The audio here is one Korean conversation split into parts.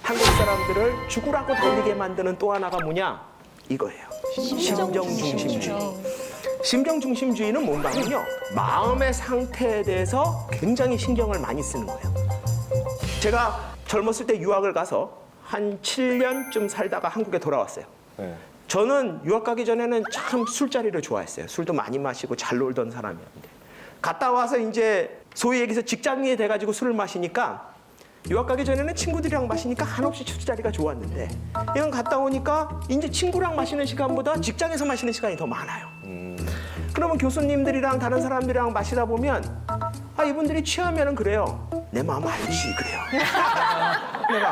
한국 사람들을 죽으라고 달리게 만드는 또 하나가 뭐냐? 이거예요. 심정중심주의. 심정중심주의는 뭔가 하면요. 마음의 상태에 대해서 굉장히 신경을 많이 쓰는 거예요. 제가 젊었을 때 유학을 가서 한 7년쯤 살다가 한국에 돌아왔어요. 네. 저는 유학 가기 전에는 참 술자리를 좋아했어요. 술도 많이 마시고 잘 놀던 사람이었는데. 갔다 와서 이제 소위 얘기해서 직장인이 돼가지고 술을 마시니까 유학 가기 전에는 친구들이랑 마시니까 한없이 술자리가 좋았는데 이건 갔다 오니까 이제 친구랑 마시는 시간보다 직장에서 마시는 시간이 더 많아요. 그러면 교수님들이랑 다른 사람들이랑 마시다 보면 아 이분들이 취하면은 그래요. 내 마음 알지 그래요. 내가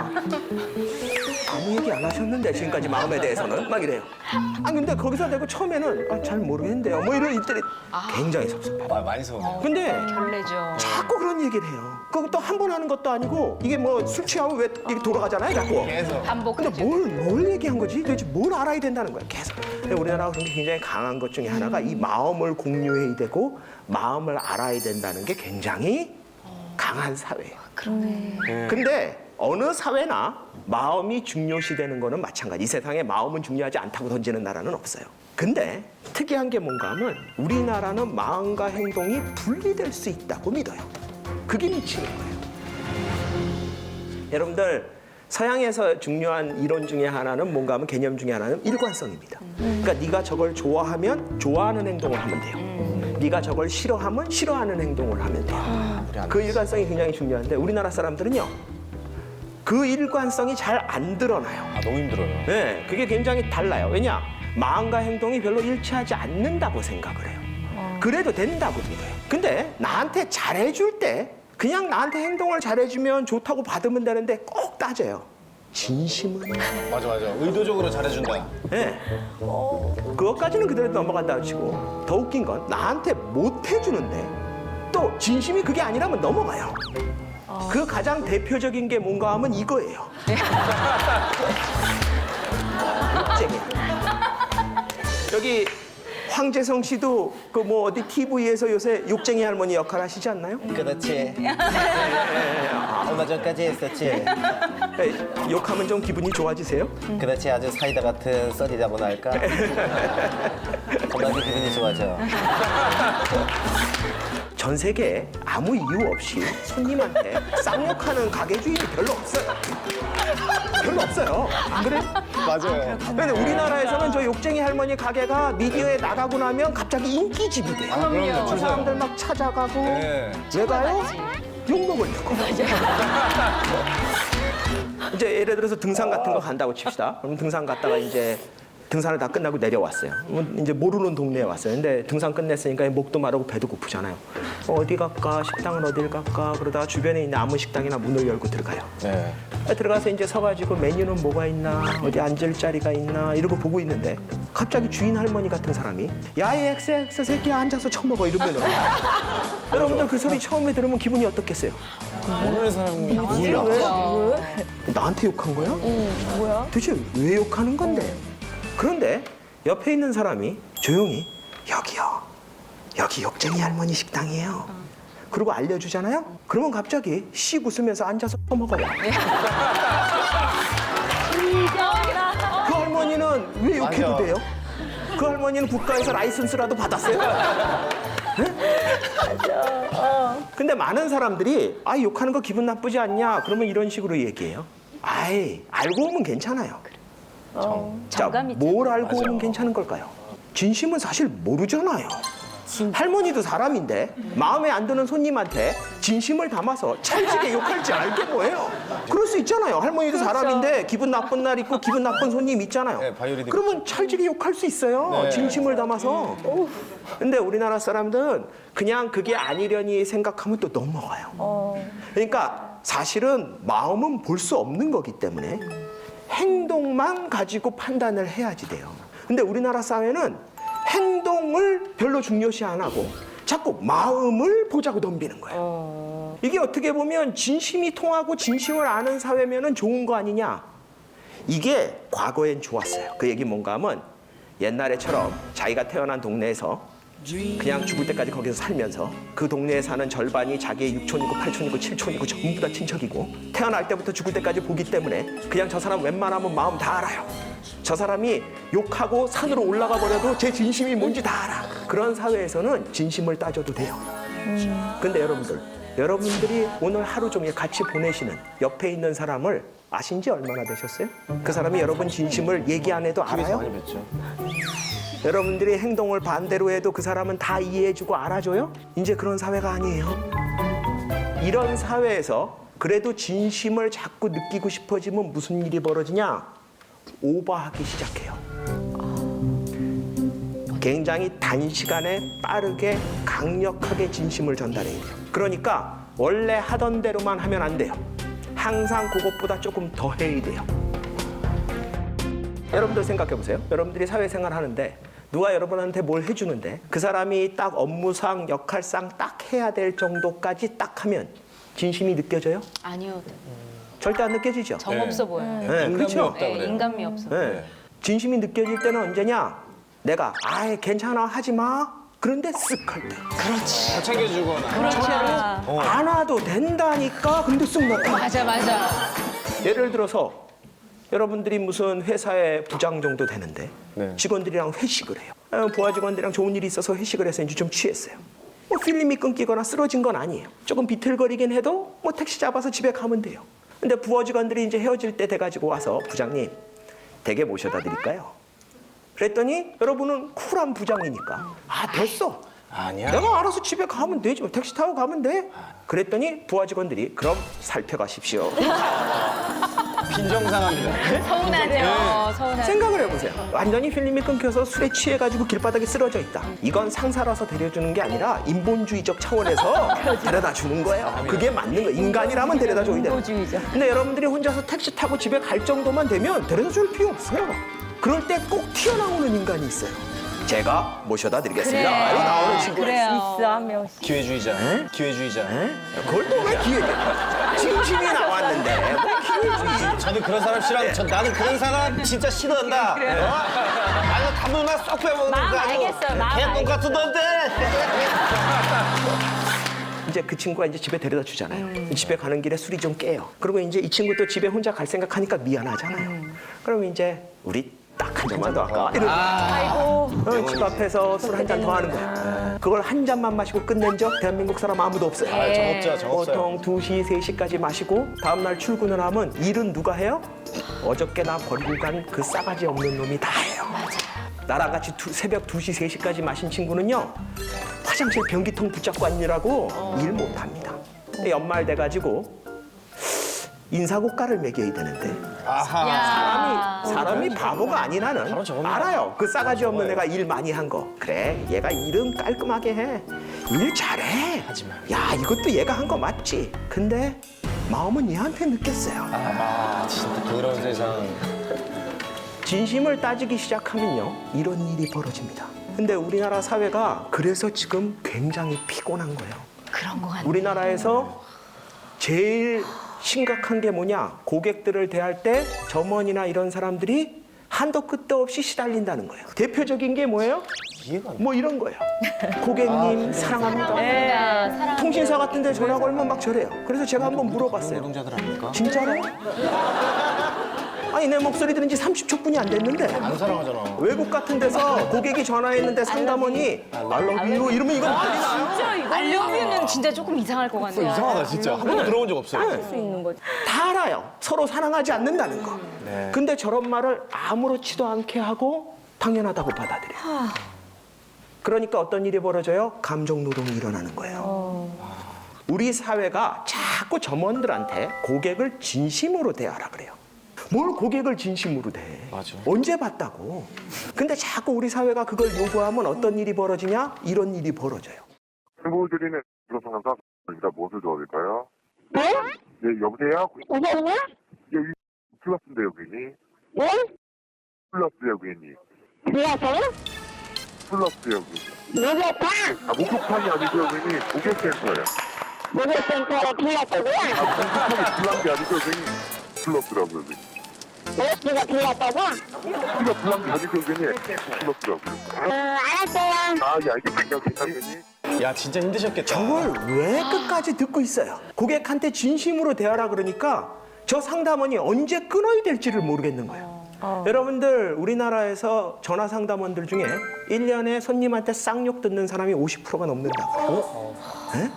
아무 얘기 안 하셨는데 지금까지 마음에 대해서는 막 이래요. 아 근데 거기서 내가 처음에는 아, 잘 모르겠는데요. 뭐 이런 입들이 굉장히 섭섭해요. 아, 많이 서운해요. 근데 결례죠. 자꾸 그런 얘기를 해요. 그것도 한 번 하는 것도 아니고 이게 뭐 술 취하면 왜 이렇게 돌아가잖아요, 자꾸. 계속. 반복하죠. 근데 뭘 얘기한 거지? 도대체 뭘 알아야 된다는 거야, 계속. 근데 우리나라가 그런 게 굉장히 강한 것 중에 하나가 이 마음을 공유해야 되고 마음을 알아야 된다는 게 굉장히 강한 사회예요. 그러네. 근데 어느 사회나 마음이 중요시되는 거는 마찬가지. 이 세상에 마음은 중요하지 않다고 던지는 나라는 없어요. 근데 특이한 게 뭔가 하면 우리나라는 마음과 행동이 분리될 수 있다고 믿어요. 그게 미치는 거예요. 여러분들 서양에서 중요한 이론 중에 하나는 뭔가 하면 개념 중에 하나는 일관성입니다. 그러니까 네가 저걸 좋아하면 좋아하는 행동을 하면 돼요. 네가 저걸 싫어하면 싫어하는 행동을 하면 돼요. 그 일관성이 굉장히 중요한데 우리나라 사람들은요. 그 일관성이 잘 안 드러나요. 아, 너무 힘들어요. 네, 그게 굉장히 달라요. 왜냐? 마음과 행동이 별로 일치하지 않는다고 생각을 해요. 그래도 된다고 믿어요. 근데 나한테 잘해줄 때 그냥 나한테 행동을 잘해주면 좋다고 받으면 되는데 꼭 따져요. 진심은? 맞아. 의도적으로 잘해준다. 네. 그것까지는 그대로 넘어간다고 치고 더 웃긴 건 나한테 못 해주는데 또 진심이 그게 아니라면 넘어가요. 그 가장 대표적인 게 뭔가 하면 이거예요. 욕쟁이야. 여기 황재성 씨도 그 뭐 어디 TV에서 요새 욕쟁이 할머니 역할 하시지 않나요? 그렇지. 얼마 전까지 했었지. 네, 욕하면 좀 기분이 좋아지세요? 그렇지. 아주 사이다 같은 썰이라고나 할까? 정말 기분이 좋아져. 전 세계에 아무 이유 없이 손님한테 쌍욕하는 가게 주인이 별로 없어요. 별로 없어요. 안 그래? 맞아요. 근데 우리나라에서는 저 욕쟁이 할머니 가게가 미디어에 나가고 나면 갑자기 인기집이 돼요. 그럼요. 줄 서요. 사람들 막 찾아가고 네. 왜 가요? 욕 먹으려고. 이제 예를 들어서 등산 같은 거 간다고 칩시다. 그럼 등산 갔다가 이제 등산을 다 끝나고 내려왔어요. 이제 모르는 동네에 왔어요. 근데 등산 끝냈으니까 목도 마르고 배도 고프잖아요. 어디 갈까? 식당은 어딜 갈까? 그러다가 주변에 있는 아무 식당이나 문을 열고 들어가요. 네. 들어가서 이제 서가지고 메뉴는 뭐가 있나, 어디 앉을 자리가 있나 이러고 보고 있는데 갑자기 주인 할머니 같은 사람이 야, 이 XX 새끼야 앉아서 처먹어 이러면은 여러분들 그 소리 처음에 들으면 기분이 어떻겠어요? 모르는 사람이 뭐야? 왜? 나한테 욕한 거야? 뭐야? 도대체 왜 욕하는 건데? 그런데 옆에 있는 사람이 조용히 여기요. 여기 욕쟁이 할머니 식당이에요. 그리고 알려주잖아요? 그러면 갑자기 씩 웃으면서 앉아서 퍼먹어요. 그 할머니는 왜 욕해도 맞아. 돼요? 그 할머니는 국가에서 라이선스라도 받았어요? 근데 많은 사람들이 아 욕하는 거 기분 나쁘지 않냐? 그러면 이런 식으로 얘기해요. 아이 알고 오면 괜찮아요. 자, 정감 있죠. 뭘 알고 오면 괜찮은 걸까요? 진심은 사실 모르잖아요. 할머니도 사람인데 마음에 안 드는 손님한테 진심을 담아서 찰지게 욕할지 알게 뭐예요? 그럴 수 있잖아요. 할머니도 사람인데 기분 나쁜 날 있고 기분 나쁜 손님 있잖아요. 네, 바이올린 그러면 찰지게 욕할 수 있어요. 네. 진심을 담아서. 근데 우리나라 사람들은 그냥 그게 아니려니 생각하면 또 넘어가요. 그러니까 사실은 마음은 볼 수 없는 거기 때문에 행동만 가지고 판단을 해야지 돼요. 근데 우리나라 사회는 행동을 별로 중요시 안 하고 자꾸 마음을 보자고 덤비는 거예요. 이게 어떻게 보면 진심이 통하고 진심을 아는 사회면은 좋은 거 아니냐? 이게 과거엔 좋았어요. 그 얘기 뭔가 하면 옛날에처럼 자기가 태어난 동네에서 그냥 죽을 때까지 거기서 살면서 그 동네에 사는 절반이 자기의 육촌이고 팔촌이고 칠촌이고 전부 다 친척이고 태어날 때부터 죽을 때까지 보기 때문에 그냥 저 사람 웬만하면 마음 다 알아요. 저 사람이 욕하고 산으로 올라가 버려도 제 진심이 뭔지 다 알아. 그런 사회에서는 진심을 따져도 돼요. 근데 여러분들이 오늘 하루 종일 같이 보내시는 옆에 있는 사람을 아신 지 얼마나 되셨어요? 그 사람이 여러분 진심을 얘기 안 해도 알아요? 많이 뵀죠. 여러분들이 행동을 반대로 해도 그 사람은 다 이해해주고 알아줘요? 이제 그런 사회가 아니에요. 이런 사회에서 그래도 진심을 자꾸 느끼고 싶어지면 무슨 일이 벌어지냐? 오버하기 시작해요. 굉장히 단시간에 빠르게 강력하게 진심을 전달해야 돼요. 그러니까 원래 하던 대로만 하면 안 돼요. 항상 그것보다 조금 더 해야 돼요. 여러분들 생각해 보세요. 여러분들이 사회생활 하는데 누가 여러분한테 뭘 해주는데 그 사람이 딱 업무상 역할상 딱 해야 될 정도까지 딱 하면 진심이 느껴져요? 아니요. 절대 안 느껴지죠? 정 없어 보여요. 네, 인간미 그렇죠? 없다 그래요. 인간미 없어. 네. 진심이 느껴질 때는 언제냐? 내가 아예 괜찮아 하지 마. 그런데 쓱 할 때. 다 챙겨주거나. 그렇죠. 안 와도 된다니까. 근데 쓱 나타. 맞아. 예를 들어서 여러분들이 무슨 회사의 부장 정도 되는데 네. 직원들이랑 회식을 해요. 부하 직원들이랑 좋은 일이 있어서 회식을 해서 이제 좀 취했어요. 뭐 필름이 끊기거나 쓰러진 건 아니에요. 조금 비틀거리긴 해도 뭐 택시 잡아서 집에 가면 돼요. 근데 부하 직원들이 이제 헤어질 때 돼가지고 와서 부장님 댁에 모셔다 드릴까요? 그랬더니 여러분은 쿨한 부장이니까 아 됐어. 아니야. 내가 알아서 집에 가면 되지. 택시 타고 가면 돼. 그랬더니 부하 직원들이 그럼 살펴가십시오. 빈정상합니다. 서운하죠. 서운하죠. 생각을 해보세요. 완전히 필름이 끊겨서 술에 취해가지고 길바닥에 쓰러져 있다. 이건 상사라서 데려주는 게 아니라 인본주의적 차원에서 데려다 주는 거예요. 그게 맞는 거예요. 인간이라면 데려다 줘야 돼요. 인본주의죠. 근데 여러분들이 혼자서 택시 타고 집에 갈 정도만 되면 데려다 줄 필요 없어요. 그럴 때 꼭 튀어나오는 인간이 있어요. 제가 모셔다 드리겠습니다. 이거 나오는 친구. 그래요. 있어 한 명씩. 기회주의자. 기회주의자. 그걸 또 왜 기회냐? 진심이 나왔는데 뭐 기회주의. 저는 그런 사람 싫어하는데 나는 그런 사람 진짜 싫어한다. 아니 담배나 쏙 빼먹는 마음 거 아니고 알겠어요, 마음 개똥 같은 놈들. 이제 그 친구가 이제 집에 데려다 주잖아요. 집에 가는 길에 술이 좀 깨요. 그리고 이제 이 친구 또 집에 혼자 갈 생각하니까 미안하잖아요. 그러면 이제 우리 딱 한 잔만 더 할까? 이러고 아이고. 집 앞에서 술 한 잔 더 하는 거야. 그걸 한 잔만 마시고 끝낸 적 대한민국 사람 아무도 없어요. 정없죠, 정없어요. 보통 2시, 3시까지 마시고 다음날 출근을 하면 일은 누가 해요? 어저께 나 버리고 간 그 싸가지 없는 놈이 다 해요. 나랑 같이 새벽 2시, 3시까지 마신 친구는요. 화장실 변기통 붙잡고 앉느라고 일 못합니다. 연말 돼가지고 인사고가를 매겨야 되는데 아하. 사람이 바보가 아닌 한은 바로 저겁니다. 알아요. 그 싸가지 없는 애가 일 많이 한 거. 그래, 얘가 일은 깔끔하게 해. 일 잘해. 하지만. 야, 이것도 얘가 한 거 맞지. 근데 마음은 얘한테 느꼈어요. 아 진짜 그런 세상. 진심을 따지기 시작하면요, 이런 일이 벌어집니다. 근데 우리나라 사회가 그래서 지금 굉장히 피곤한 거예요. 그런 거 같아요. 우리나라에서 제일 심각한 게 뭐냐? 고객들을 대할 때 점원이나 이런 사람들이 한도 끝도 없이 시달린다는 거예요. 대표적인 게 뭐예요? 이해가 안 돼. 뭐 이런 거예요. 고객님 사랑합니다. 사랑. 통신사 같은 데 전화 걸면 막 저래요. 그래서 제가 한번 물어봤어요. 노동자들 아닙니까? 진짜로? 아니 내 목소리 들은 지 30초뿐이 안 됐는데 안 사랑하잖아. 외국 같은 데서 고객이 전화했는데 상담원이 I love you 이러면 이건 난리 나요. 진짜 이거 알려면 진짜 조금 이상할 것 같네요. 이상하다 진짜. 한 번도 들어본 적 없어요. 네. 수 있는 거지. 다 알아요. 서로 사랑하지 않는다는 거. 네. 근데 저런 말을 아무렇지도 않게 하고 당연하다고 받아들여요. 그러니까 어떤 일이 벌어져요? 감정 노동이 일어나는 거예요. 우리 사회가 자꾸 점원들한테 고객을 진심으로 대하라 그래요. 뭘 고객을 진심으로 대해? 맞아. 언제 봤다고? 근데 자꾸 우리 사회가 그걸 요구하면 어떤 일이 벌어지냐? 이런 일이 벌어져요. 행복을 드리는 상담입니다. 무엇을 도와드릴까요? 네? 네, 여보세요? 여보세요? 여기 플러스인데요, 고객님. 네? 플러스요, 고객님. 불러서요? 플러스요, 고객님. 목욕탕! 목욕탕이 아니고요, 고객님. 목욕센터예요. 목욕센터에 불렀다고요? 목욕탕이 불난 게 아니고요, 고객님. 플러스라고요, 고객님. 네가 불렀다고? 네가 불난 게 아니고 그냥 불렀더라고요. 알았어요. 아, 예, 알겠습니다. 괜찮으니? 야, 진짜 힘드셨겠다. 저걸 왜 끝까지 듣고 있어요? 고객한테 진심으로 대하라 그러니까 저 상담원이 언제 끊어야 될지를 모르겠는 거예요. 여러분들 우리나라에서 전화 상담원들 중에 1년에 손님한테 쌍욕 듣는 사람이 50%가 넘는다고요. 네?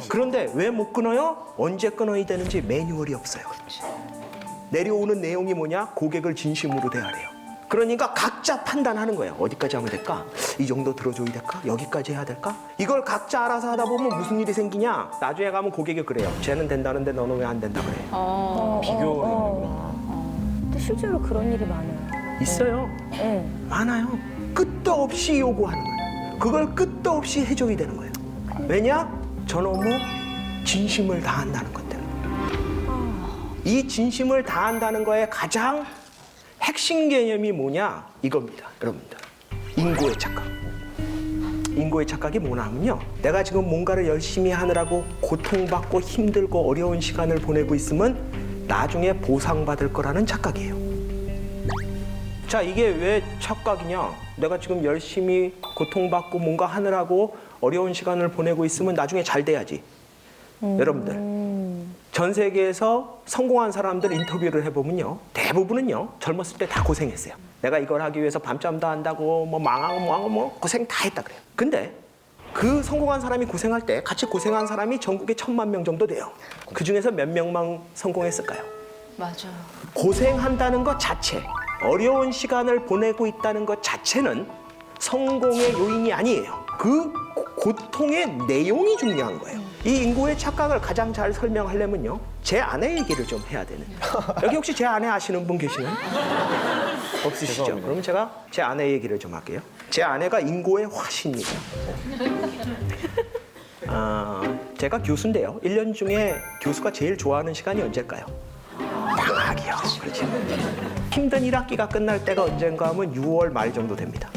그런데 왜 못 끊어요? 언제 끊어야 되는지 매뉴얼이 없어요. 내려오는 내용이 뭐냐? 고객을 진심으로 대하래요. 그러니까 각자 판단하는 거예요. 어디까지 하면 될까? 이 정도 들어줘야 될까? 여기까지 해야 될까? 이걸 각자 알아서 하다 보면 무슨 일이 생기냐? 나중에 가면 고객이 그래요. 쟤는 된다는데 너는 왜 안 된다 그래? 비교를. 근데 실제로 그런 일이 많아요. 있어요. 네. 많아요. 끝도 없이 요구하는 거예요. 그걸 끝도 없이 해줘야 되는 거예요. 왜냐? 저놈의 진심을 다한다는 것 때문에. 이 진심을 다한다는 거에 가장 핵심 개념이 뭐냐? 이겁니다, 여러분들. 인고의 착각. 인고의 착각이 뭐냐면요. 내가 지금 뭔가를 열심히 하느라고 고통받고 힘들고 어려운 시간을 보내고 있으면 나중에 보상받을 거라는 착각이에요. 자, 이게 왜 착각이냐? 내가 지금 열심히 고통받고 뭔가 하느라고 어려운 시간을 보내고 있으면 나중에 잘 돼야지. 여러분들. 전 세계에서 성공한 사람들 인터뷰를 해보면요. 대부분은요. 젊었을 때 다 고생했어요. 내가 이걸 하기 위해서 밤잠도 한다고 뭐 망하고 뭐하고 뭐 고생 다 했다 그래요. 근데 그 성공한 사람이 고생할 때 같이 고생한 사람이 전국에 1000만 명 정도 돼요. 그중에서 몇 명만 성공했을까요? 맞아. 고생한다는 것 자체, 어려운 시간을 보내고 있다는 것 자체는 성공의 요인이 아니에요. 그 고통의 내용이 중요한 거예요. 이 인고의 착각을 가장 잘 설명하려면요. 제 아내 얘기를 좀 해야 되는. 여기 혹시 제 아내 아시는 분 계시나요? 없으시죠? 그럼 제가 제 아내 얘기를 좀 할게요. 제 아내가 인고의 화신이에요. 제가 교수인데요. 1년 중에 교수가 제일 좋아하는 시간이 언제일까요? 방학이요. 그렇죠. 힘든 1학기가 끝날 때가 언젠가 하면 6월 말 정도 됩니다.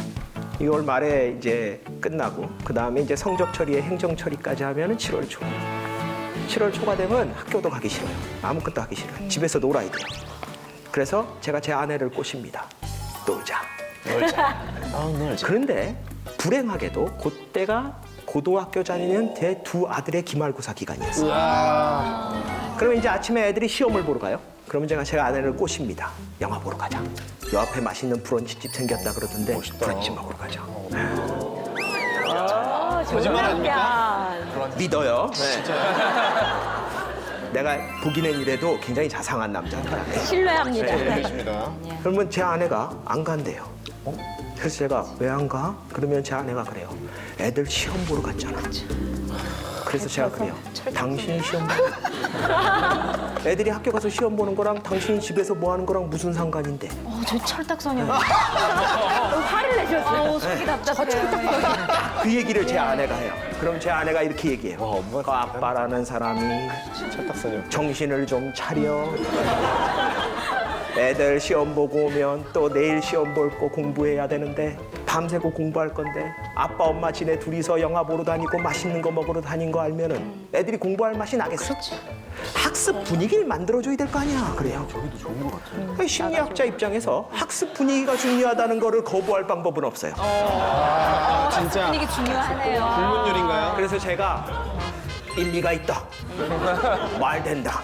6월 말에 이제 끝나고 그 다음에 이제 성적 처리에 행정 처리까지 하면은 7월 초. 7월 초가 되면 학교도 가기 싫어요. 아무것도 하기 싫어요. 집에서 놀아야 돼요. 그래서 제가 제 아내를 꼬십니다. 놀자. 그런데 불행하게도 그때가 고등학교 다니는 제 두 아들의 기말고사 기간이었어요. 그러면 이제 아침에 애들이 시험을 보러 가요. 그러면 제가 제 아내를 꼬십니다. 영화 보러 가자. 요 앞에 맛있는 브런치집 생겼다 그러던데 브런치 먹으러 가자. 거짓말 아닙니까? 믿어요. 내가 보기는 이래도 굉장히 자상한 남자인 거야. 신뢰합니다. 그렇습니다. 그러면 제 아내가 안 간대요. 그래서 제가 왜 안 가? 그러면 제 아내가 그래요. 애들 시험 보러 갔잖아. 그래서 제가 그래요. 당신이 시험 보는 애들이 학교 가서 시험 보는 거랑 당신이 집에서 뭐 하는 거랑 무슨 상관인데? 저 철딱서녀. 화를 내셨어요. 속이 답답해. 그 얘기를 제 아내가 해요. 그럼 제 아내가 이렇게 얘기해요. 그 아빠라는 사람이 철딱서녀. 정신을 좀 차려. 애들 시험 보고 오면 또 내일 시험 볼 거 공부해야 되는데 밤새고 공부할 건데 아빠 엄마 지네 둘이서 영화 보러 다니고 맛있는 거 먹으러 다닌 거 알면은 애들이 공부할 맛이 나겠어? 학습 분위기를 만들어줘야 될 거 아니야. 그래요. 저기도 좋은 것 같아요. 심리학자 입장에서 학습 분위기가 중요하다는 거를 거부할 방법은 없어요. 진짜 분위기 중요하네요. 불문율인가요? 그래서 제가 일리가 있다. 말 된다.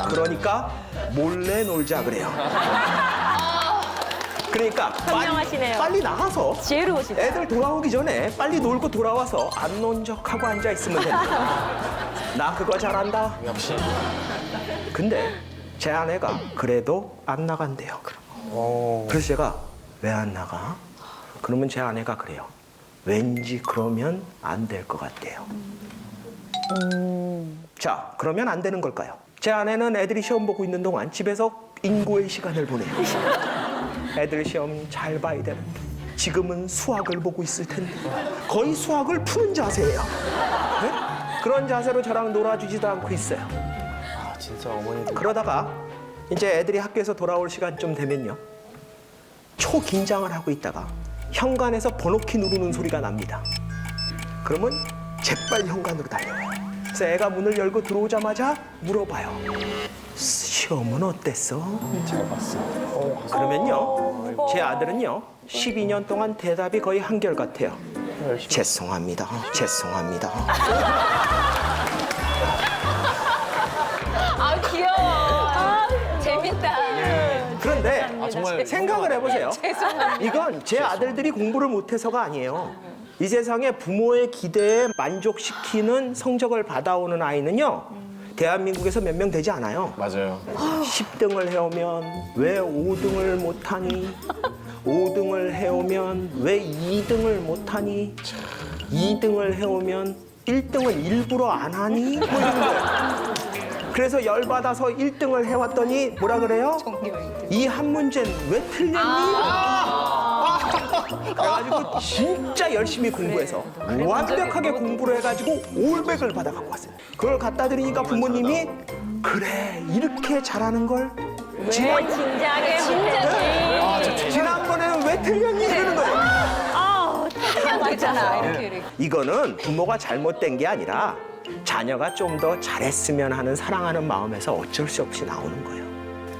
그러니까 몰래 놀자 그래요. 그러니까 현명하시네요. 빨리 나가서 지혜로우시다. 애들 돌아오기 전에 빨리 놀고 돌아와서 안 논 척하고 앉아 있으면 된다. 나 그거 잘한다. 역시. 근데 제 아내가 그래도 안 나간대요. 그래서 제가 왜 안 나가? 그러면 제 아내가 그래요. 왠지 그러면 안 될 것 같대요. 자, 그러면 안 되는 걸까요? 제 아내는 애들이 시험 보고 있는 동안 집에서 인고의 시간을 보내요. 애들 시험 잘 봐야 되는데 지금은 수학을 보고 있을 텐데 거의 수학을 푸는 자세예요. 네? 그런 자세로 저랑 놀아주지도 않고 있어요. 진짜 어머니들. 그러다가 이제 애들이 학교에서 돌아올 시간쯤 되면요. 초긴장을 하고 있다가 현관에서 번호키 누르는 소리가 납니다. 그러면 재빨리 현관으로 달려가요. 그래서 애가 문을 열고 들어오자마자 물어봐요. 시험 시험은 어땠어? 잘 봤어. 그러면요, 제 아들은요, 12년 동안 대답이 거의 한결같아요. 죄송합니다. 죄송합니다. 아 귀여워. 재밌다. 그런데 정말 생각을 해보세요. 이건 제 아들들이 공부를 못해서가 아니에요. 이 세상에 부모의 기대에 만족시키는 성적을 받아오는 아이는요, 대한민국에서 몇 명 되지 않아요. 맞아요. 10등을 해오면 왜 5등을 못하니? 5등을 해오면 왜 2등을 못하니? 2등을 해오면 1등을 일부러 안 하니? 뭐 이런 거예요. 그래서 열받아서 1등을 해왔더니 뭐라 그래요? 이 한 문제는 왜 틀렸니? 그래가지고 진짜 열심히 공부해서 완벽하게 공부를 해가지고 올백을 받아갖고 왔어요. 그걸 갖다 드리니까 부모님이 그래 이렇게 잘하는 걸 왜 진작에 진짜지. 지난번에는 왜 틀렸니? 이러는 거예요. 그냥 됐잖아. 이렇게. 이거는 부모가 잘못된 게 아니라 자녀가 좀 더 잘했으면 하는 사랑하는 마음에서 어쩔 수 없이 나오는 거예요.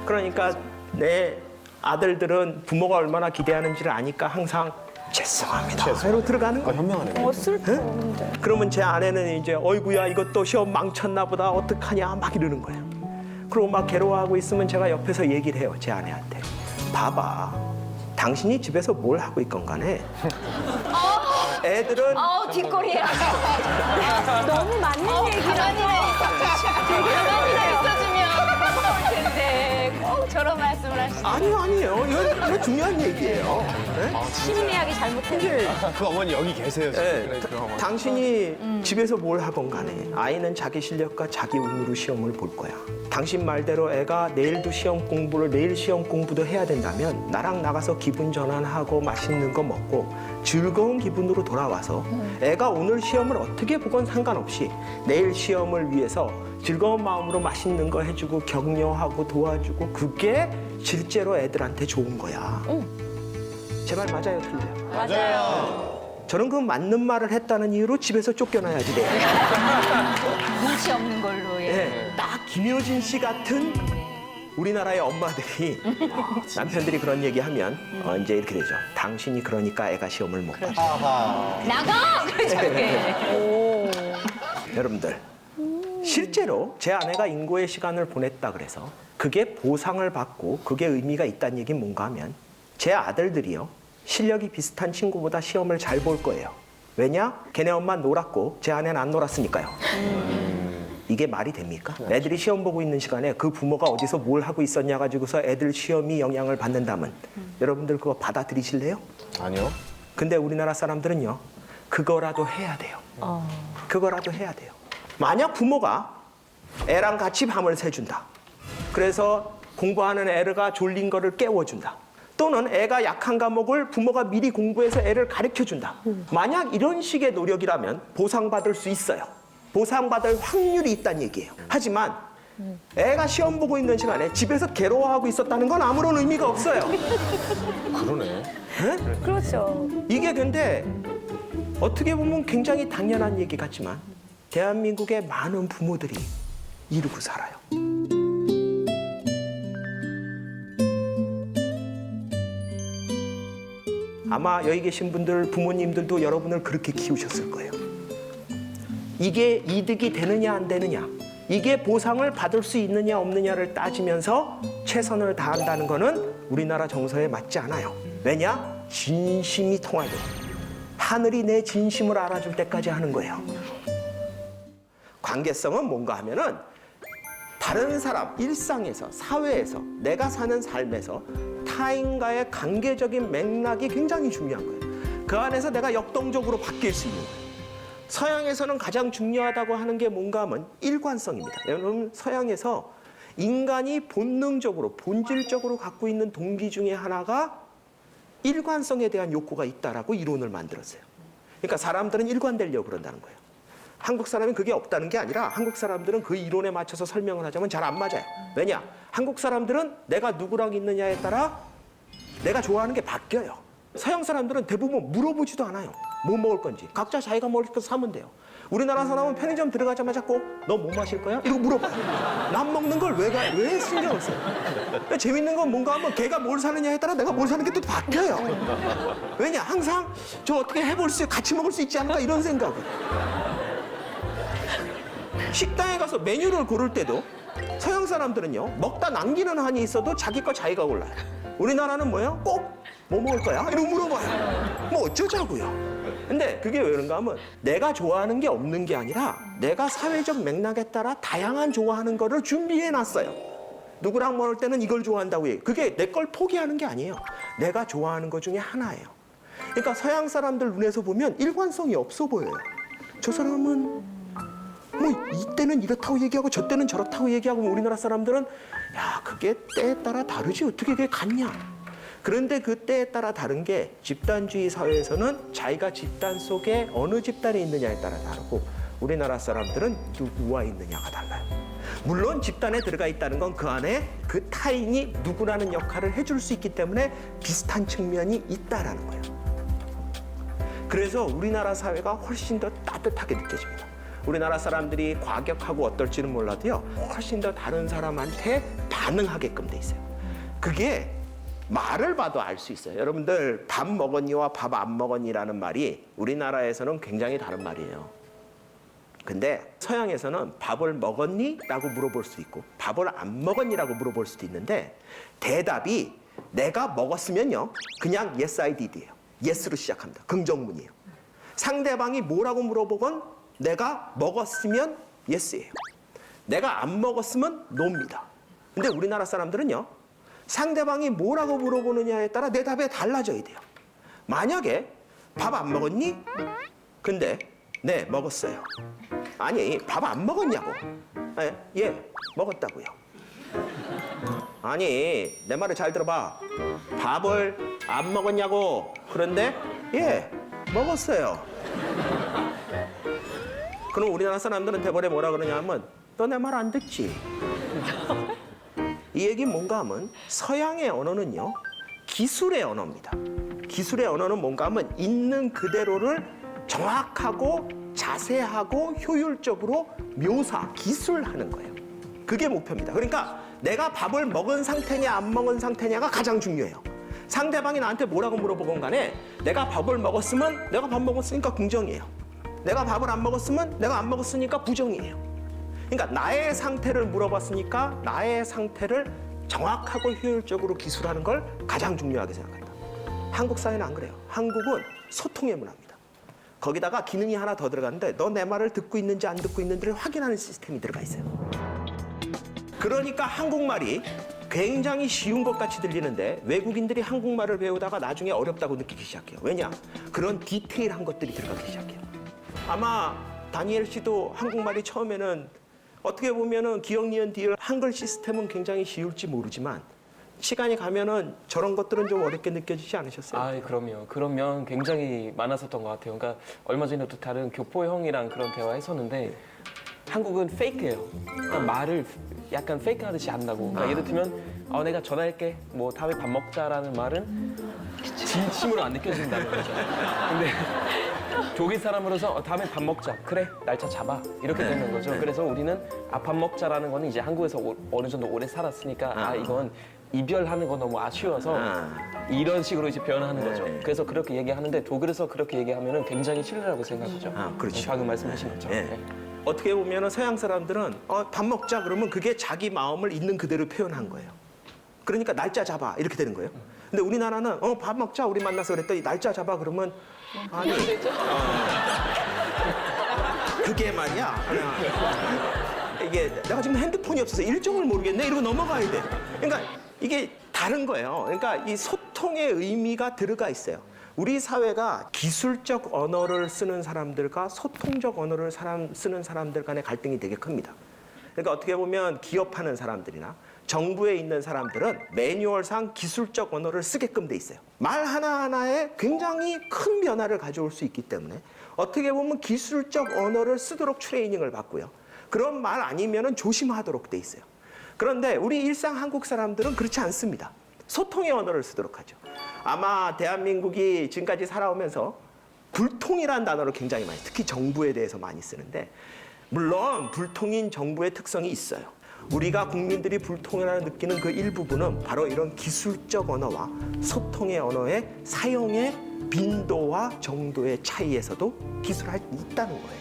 그러니까 내 아들들은 부모가 얼마나 기대하는지를 아니까 항상 죄송합니다. 새로 들어가는 거예요. 현명하네. 슬퍼. 그러면 제 아내는 이제 어이구야 이것도 시험 망쳤나 보다 어떡하냐 막 이러는 거예요. 그리고 막 괴로워하고 있으면 제가 옆에서 얘기를 해요. 제 아내한테. 봐봐. 당신이 집에서 뭘 하고 있건 간에 애들은 뒷골이야. 너무 맞는 얘기라. 가만히 있어주면 좋을 텐데 꼭 저런 말씀을 하시네. 아니에요. 이거 중요한 얘기예요. 네? 심리학이 잘못했어. 그 어머니 여기 계세요. 네, 당신이 집에서 뭘 하건 간에 아이는 자기 실력과 자기 운으로 시험을 볼 거야. 당신 말대로 애가 내일도 시험 공부를 내일 시험 공부도 해야 된다면 나랑 나가서 기분 전환하고 맛있는 거 먹고 즐거운 기분으로 돌아와서 애가 오늘 시험을 어떻게 보건 상관없이 내일 시험을 위해서 즐거운 마음으로 맛있는 거 해주고 격려하고 도와주고 그게 실제로 애들한테 좋은 거야. 제 말 맞아요, 틀려요? 맞아요. 저는 그 맞는 말을 했다는 이유로 집에서 쫓겨나야지 돼요. 눈치 없는 걸로. 예. 네, 딱 김효진 씨 같은 우리나라의 엄마들이 남편들이 그런 얘기하면 이제 이렇게 되죠. 당신이 그러니까 애가 시험을 못 봐. 나가! 그러죠. 이렇게. 여러분들 실제로 제 아내가 인고의 시간을 보냈다 그래서 그게 보상을 받고 그게 의미가 있다는 얘기는 뭔가 하면 제 아들들이요. 실력이 비슷한 친구보다 시험을 잘 볼 거예요. 왜냐? 걔네 엄마 놀았고 제 아내는 안 놀았으니까요. 이게 말이 됩니까? 애들이 시험 보고 있는 시간에 그 부모가 어디서 뭘 하고 있었냐 가지고서 애들 시험이 영향을 받는다면 여러분들 그거 받아들이실래요? 아니요. 근데 우리나라 사람들은요. 그거라도 해야 돼요. 그거라도 해야 돼요. 만약 부모가 애랑 같이 밤을 새준다. 그래서 공부하는 애가 졸린 거를 깨워준다. 또는 애가 약한 과목을 부모가 미리 공부해서 애를 가르쳐준다. 만약 이런 식의 노력이라면 보상받을 수 있어요. 보상받을 확률이 있다는 얘기예요. 하지만 애가 시험 보고 있는 시간에 집에서 괴로워하고 있었다는 건 아무런 의미가 없어요. 그러네. 그렇죠. 이게 근데 어떻게 보면 굉장히 당연한 얘기 같지만 대한민국의 많은 부모들이 이러고 살아요. 아마 여기 계신 분들 부모님들도 여러분을 그렇게 키우셨을 거예요. 이게 이득이 되느냐 안 되느냐, 이게 보상을 받을 수 있느냐 없느냐를 따지면서 최선을 다한다는 거는 우리나라 정서에 맞지 않아요. 왜냐? 진심이 통해야 돼요. 하늘이 내 진심을 알아줄 때까지 하는 거예요. 관계성은 뭔가 하면은 다른 사람, 일상에서, 사회에서, 내가 사는 삶에서 타인과의 관계적인 맥락이 굉장히 중요한 거예요. 그 안에서 내가 역동적으로 바뀔 수 있는 거예요. 서양에서는 가장 중요하다고 하는 게 뭔가 하면 일관성입니다. 여러분, 서양에서 인간이 본능적으로, 본질적으로 갖고 있는 동기 중에 하나가 일관성에 대한 욕구가 있다라고 이론을 만들었어요. 그러니까 사람들은 일관되려고 그런다는 거예요. 한국 사람은 그게 없다는 게 아니라 한국 사람들은 그 이론에 맞춰서 설명을 하자면 잘 안 맞아요. 왜냐? 한국 사람들은 내가 누구랑 있느냐에 따라 내가 좋아하는 게 바뀌어요. 서양 사람들은 대부분 물어보지도 않아요. 뭐 먹을 건지. 각자 자기가 먹을 거 사면 돼요. 우리나라 사람은 편의점 들어가자마자 꼭 너 뭐 마실 거야? 이러고 물어봐요. 남 먹는 걸 왜 신경을 써요? 그러니까 재밌는 건 뭔가 하면 걔가 뭘 사느냐에 따라 내가 뭘 사는 게 또 바뀌어요. 왜냐? 항상 저 어떻게 해볼 수, 같이 먹을 수 있지 않을까 이런 생각을. 식당에 가서 메뉴를 고를 때도 서양 사람들은요, 먹다 남기는 한이 있어도 자기 거 자기가 골라요. 우리나라는 뭐예요? 꼭 뭐 먹을 거야? 이러고 물어봐요. 뭐 어쩌자고요. 근데 그게 왜 그런가 하면 내가 좋아하는 게 없는 게 아니라 내가 사회적 맥락에 따라 다양한 좋아하는 거를 준비해 놨어요. 누구랑 먹을 때는 이걸 좋아한다고 해요. 그게 내 걸 포기하는 게 아니에요. 내가 좋아하는 것 중에 하나예요. 그러니까 서양 사람들 눈에서 보면 일관성이 없어 보여요. 저 사람은 뭐 이때는 이렇다고 얘기하고 저 때는 저렇다고 얘기하고 우리나라 사람들은 야 그게 때에 따라 다르지 어떻게 그게 같냐. 그런데 그 때에 따라 다른 게 집단주의 사회에서는 자기가 집단 속에 어느 집단에 있느냐에 따라 다르고 우리나라 사람들은 누구와 있느냐가 달라요. 물론 집단에 들어가 있다는 건 그 안에 그 타인이 누구라는 역할을 해줄 수 있기 때문에 비슷한 측면이 있다라는 거예요. 그래서 우리나라 사회가 훨씬 더 따뜻하게 느껴집니다. 우리나라 사람들이 과격하고 어떨지는 몰라도요, 훨씬 더 다른 사람한테 반응하게끔 돼 있어요. 그게 말을 봐도 알 수 있어요. 여러분들 밥 먹었니와 밥 안 먹었니라는 말이 우리나라에서는 굉장히 다른 말이에요. 근데 서양에서는 밥을 먹었니? 라고 물어볼 수 있고 밥을 안 먹었니? 라고 물어볼 수도 있는데 대답이 내가 먹었으면요 그냥 yes I did예요. yes로 시작합니다. 긍정문이에요. 상대방이 뭐라고 물어보건 내가 먹었으면 yes예요. 내가 안 먹었으면 no입니다. 근데 우리나라 사람들은요 상대방이 뭐라고 물어보느냐에 따라 내 답에 달라져야 돼요. 만약에 밥 안 먹었니? 근데 네 먹었어요. 아니 밥 안 먹었냐고. 예 먹었다고요. 아니 내 말을 잘 들어봐. 밥을 안 먹었냐고. 그런데 예 먹었어요. 그럼 우리나라 사람들은 대번에 뭐라 그러냐 하면 너 내 말 안 듣지. 이 얘기는 뭔가 하면 서양의 언어는요 기술의 언어입니다. 기술의 언어는 뭔가 하면 있는 그대로를 정확하고 자세하고 효율적으로 묘사, 기술하는 거예요. 그게 목표입니다. 그러니까 내가 밥을 먹은 상태냐 안 먹은 상태냐가 가장 중요해요. 상대방이 나한테 뭐라고 물어보건 간에 내가 밥을 먹었으면 내가 밥 먹었으니까 긍정이에요. 내가 밥을 안 먹었으면 내가 안 먹었으니까 부정이에요. 그러니까 나의 상태를 물어봤으니까 나의 상태를 정확하고 효율적으로 기술하는 걸 가장 중요하게 생각한다. 한국 사회는 안 그래요. 한국은 소통의 문화입니다. 거기다가 기능이 하나 더 들어갔는데 너 내 말을 듣고 있는지 안 듣고 있는지를 확인하는 시스템이 들어가 있어요. 그러니까 한국말이 굉장히 쉬운 것 같이 들리는데 외국인들이 한국말을 배우다가 나중에 어렵다고 느끼기 시작해요. 왜냐? 그런 디테일한 것들이 들어가기 시작해요. 아마 다니엘 씨도 한국말이 처음에는 어떻게 보면은 기억, 니은, 디귿 한글 시스템은 굉장히 쉬울지 모르지만 시간이 가면은 저런 것들은 좀 어렵게 느껴지지 않으셨어요? 아, 그럼요. 그런 면 굉장히 많았었던 것 같아요. 그러니까 얼마 전에도 다른 교포 형이랑 그런 대화했었는데 한국은 페이크예요. 그러니까 말을 약간 페이크 하듯이 한다고. 그러니까 예를 들면 내가 전화할게. 뭐 다음에 밥 먹자라는 말은 진심으로 안 느껴진다는 거죠. 근데 독일 사람으로서 다음에 밥 먹자. 그래, 날짜 잡아. 이렇게 되는 거죠. 그래서 우리는 밥 먹자라는 거는 이제 한국에서 어느 정도 오래 살았으니까 이건 이별하는 거 너무 아쉬워서 이런 식으로 이제 표현하는 거죠. 그래서 그렇게 얘기하는데 독일에서 그렇게 얘기하면은 굉장히 싫으라고 생각하죠. 그렇죠. 방금 말씀하신 것처럼. 네. 어떻게 보면은 서양 사람들은 밥 먹자 그러면 그게 자기 마음을 있는 그대로 표현한 거예요. 그러니까 날짜 잡아 이렇게 되는 거예요. 근데 우리나라는 밥 먹자 우리 만나서 그랬더니 날짜 잡아 그러면 아니 그게 말이야 이게 내가 지금 핸드폰이 없어서 일정을 모르겠네 이러고 넘어가야 돼. 그러니까 이게 다른 거예요. 그러니까 이 소통의 의미가 들어가 있어요. 우리 사회가 기술적 언어를 쓰는 사람들과 소통적 언어를 쓰는 사람들 간의 갈등이 되게 큽니다. 그러니까 어떻게 보면 기업하는 사람들이나 정부에 있는 사람들은 매뉴얼상 기술적 언어를 쓰게끔 돼 있어요. 말 하나하나에 굉장히 큰 변화를 가져올 수 있기 때문에 어떻게 보면 기술적 언어를 쓰도록 트레이닝을 받고요. 그런 말 아니면은 조심하도록 돼 있어요. 그런데 우리 일상 한국 사람들은 그렇지 않습니다. 소통의 언어를 쓰도록 하죠. 아마 대한민국이 지금까지 살아오면서 불통이라는 단어를 굉장히 많이, 특히 정부에 대해서 많이 쓰는데, 물론 불통인 정부의 특성이 있어요. 우리가 국민들이 불통이라고 느끼는 그 일부분은 바로 이런 기술적 언어와 소통의 언어의 사용의 빈도와 정도의 차이에서도 기술할 수 있다는 거예요.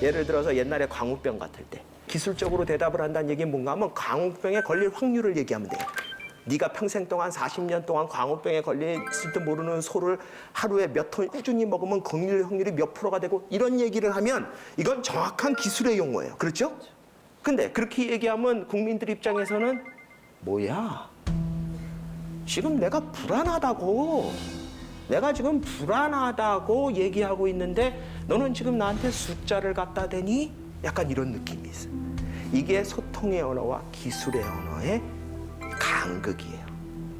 예를 들어서 옛날에 광우병 같을 때 기술적으로 대답을 한다는 얘기는 뭔가 하면 광우병에 걸릴 확률을 얘기하면 돼요. 네가 평생 동안 40년 동안 광우병에 걸렸을지도 모르는 소를 하루에 몇 톤 꾸준히 먹으면 걸릴 확률이 몇 프로가 되고, 이런 얘기를 하면 이건 정확한 기술의 용어예요. 그렇죠? 근데 그렇게 얘기하면 국민들 입장에서는 뭐야? 지금 내가 불안하다고, 내가 지금 불안하다고 얘기하고 있는데 너는 지금 나한테 숫자를 갖다 대니? 약간 이런 느낌이 있어요. 이게 소통의 언어와 기술의 언어의 간극이에요.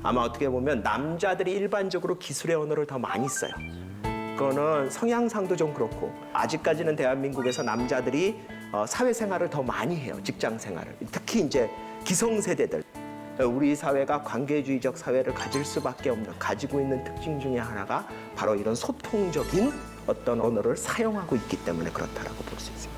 아마 어떻게 보면 남자들이 일반적으로 기술의 언어를 더 많이 써요. 그거는 성향상도 좀 그렇고, 아직까지는 대한민국에서 남자들이 사회생활을 더 많이 해요. 직장생활을. 특히 이제 기성세대들. 우리 사회가 관계주의적 사회를 가질 수밖에 없는, 가지고 있는 특징 중에 하나가 바로 이런 소통적인 어떤 언어를 사용하고 있기 때문에 그렇다라고 볼 수 있습니다.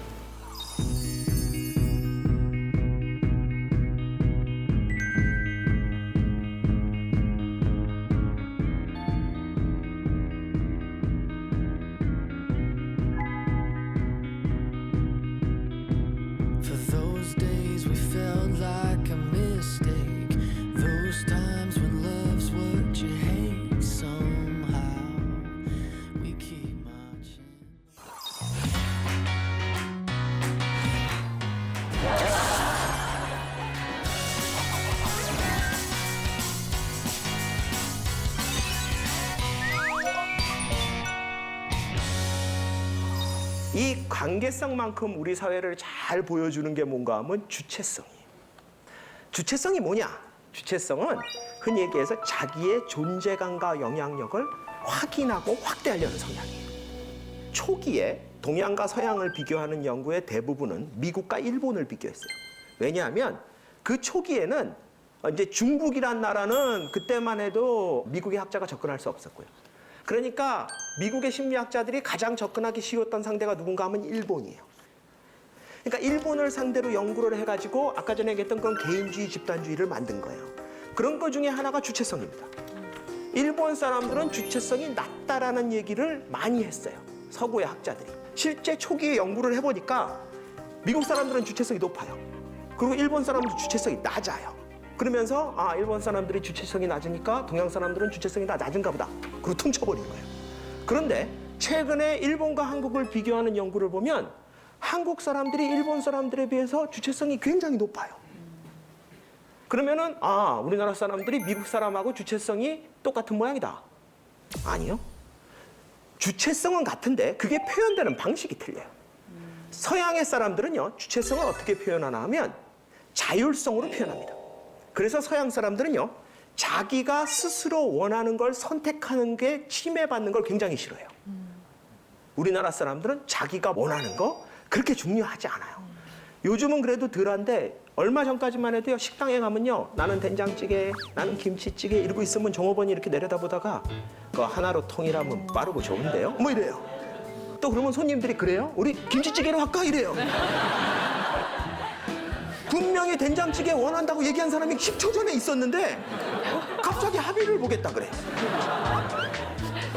For those days we felt like a mistake. Those times when love's what you hate. Somehow we keep marching. 이 관계성만큼 우리 사회를 잘 보여주는 게 뭔가 하면 주체성이에요. 주체성이 뭐냐? 주체성은 흔히 얘기해서 자기의 존재감과 영향력을 확인하고 확대하려는 성향이에요. 초기에 동양과 서양을 비교하는 연구의 대부분은 미국과 일본을 비교했어요. 왜냐하면 그 초기에는 이제 중국이란 나라는 그때만 해도 미국의 학자가 접근할 수 없었고요. 그러니까 미국의 심리학자들이 가장 접근하기 쉬웠던 상대가 누군가 하면 일본이에요. 그러니까 일본을 상대로 연구를 해가지고 아까 전에 얘기했던 그런 개인주의, 집단주의를 만든 거예요. 그런 것 중에 하나가 주체성입니다. 일본 사람들은 주체성이 낮다라는 얘기를 많이 했어요. 서구의 학자들이. 실제 초기에 연구를 해보니까 미국 사람들은 주체성이 높아요. 그리고 일본 사람들은 주체성이 낮아요. 그러면서 일본 사람들이 주체성이 낮으니까 동양 사람들은 주체성이 다 낮은가 보다. 그리고 퉁쳐버린 거예요. 그런데 최근에 일본과 한국을 비교하는 연구를 보면 한국 사람들이 일본 사람들에 비해서 주체성이 굉장히 높아요. 그러면은 우리나라 사람들이 미국 사람하고 주체성이 똑같은 모양이다. 아니요. 주체성은 같은데 그게 표현되는 방식이 틀려요. 서양의 사람들은요, 주체성을 어떻게 표현하나 하면 자율성으로 표현합니다. 그래서 서양 사람들은요, 자기가 스스로 원하는 걸 선택하는 게 침해받는 걸 굉장히 싫어해요. 우리나라 사람들은 자기가 원하는 거 그렇게 중요하지 않아요. 요즘은 그래도 덜한데 얼마 전까지만 해도요, 식당에 가면요, 나는 된장찌개, 나는 김치찌개 이러고 있으면 종업원이 이렇게 내려다보다가 그거 하나로 통일하면 빠르고 좋은데요? 뭐 이래요. 또 그러면 손님들이 그래요? 우리 김치찌개로 할까? 이래요. 분명히 된장찌개 원한다고 얘기한 사람이 10초 전에 있었는데 갑자기 합의를 보겠다 그래.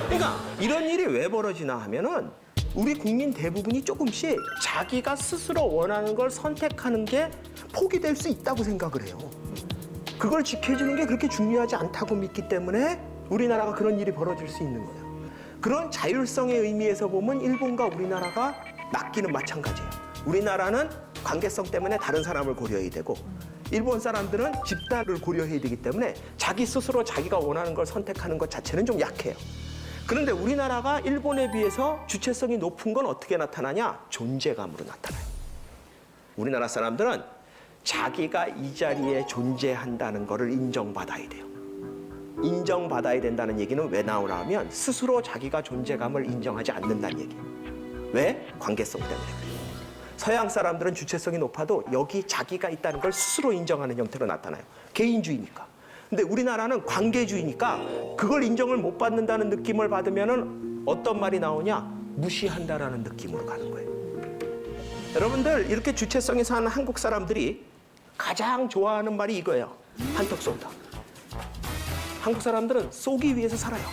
그러니까 이런 일이 왜 벌어지나 하면은 우리 국민 대부분이 조금씩 자기가 스스로 원하는 걸 선택하는 게 포기될 수 있다고 생각을 해요. 그걸 지켜주는 게 그렇게 중요하지 않다고 믿기 때문에 우리나라가 그런 일이 벌어질 수 있는 거예요. 그런 자율성의 의미에서 보면 일본과 우리나라가 낫기는 마찬가지예요. 우리나라는 관계성 때문에 다른 사람을 고려해야 되고, 일본 사람들은 집단을 고려해야 되기 때문에 자기 스스로 자기가 원하는 걸 선택하는 것 자체는 좀 약해요. 그런데 우리나라가 일본에 비해서 주체성이 높은 건 어떻게 나타나냐? 존재감으로 나타나요. 우리나라 사람들은 자기가 이 자리에 존재한다는 것을 인정받아야 돼요. 인정받아야 된다는 얘기는 왜 나오나 하면 스스로 자기가 존재감을 인정하지 않는다는 얘기예요. 왜? 관계성 때문에 그래요. 서양 사람들은 주체성이 높아도 여기 자기가 있다는 걸 스스로 인정하는 형태로 나타나요. 개인주의니까. 근데 우리나라는 관계주의니까 그걸 인정을 못 받는다는 느낌을 받으면은 어떤 말이 나오냐? 무시한다라는 느낌으로 가는 거예요. 여러분들 이렇게 주체성이 사는 한국 사람들이 가장 좋아하는 말이 이거예요. 한턱 쏜다. 한국 사람들은 쏘기 위해서 살아요.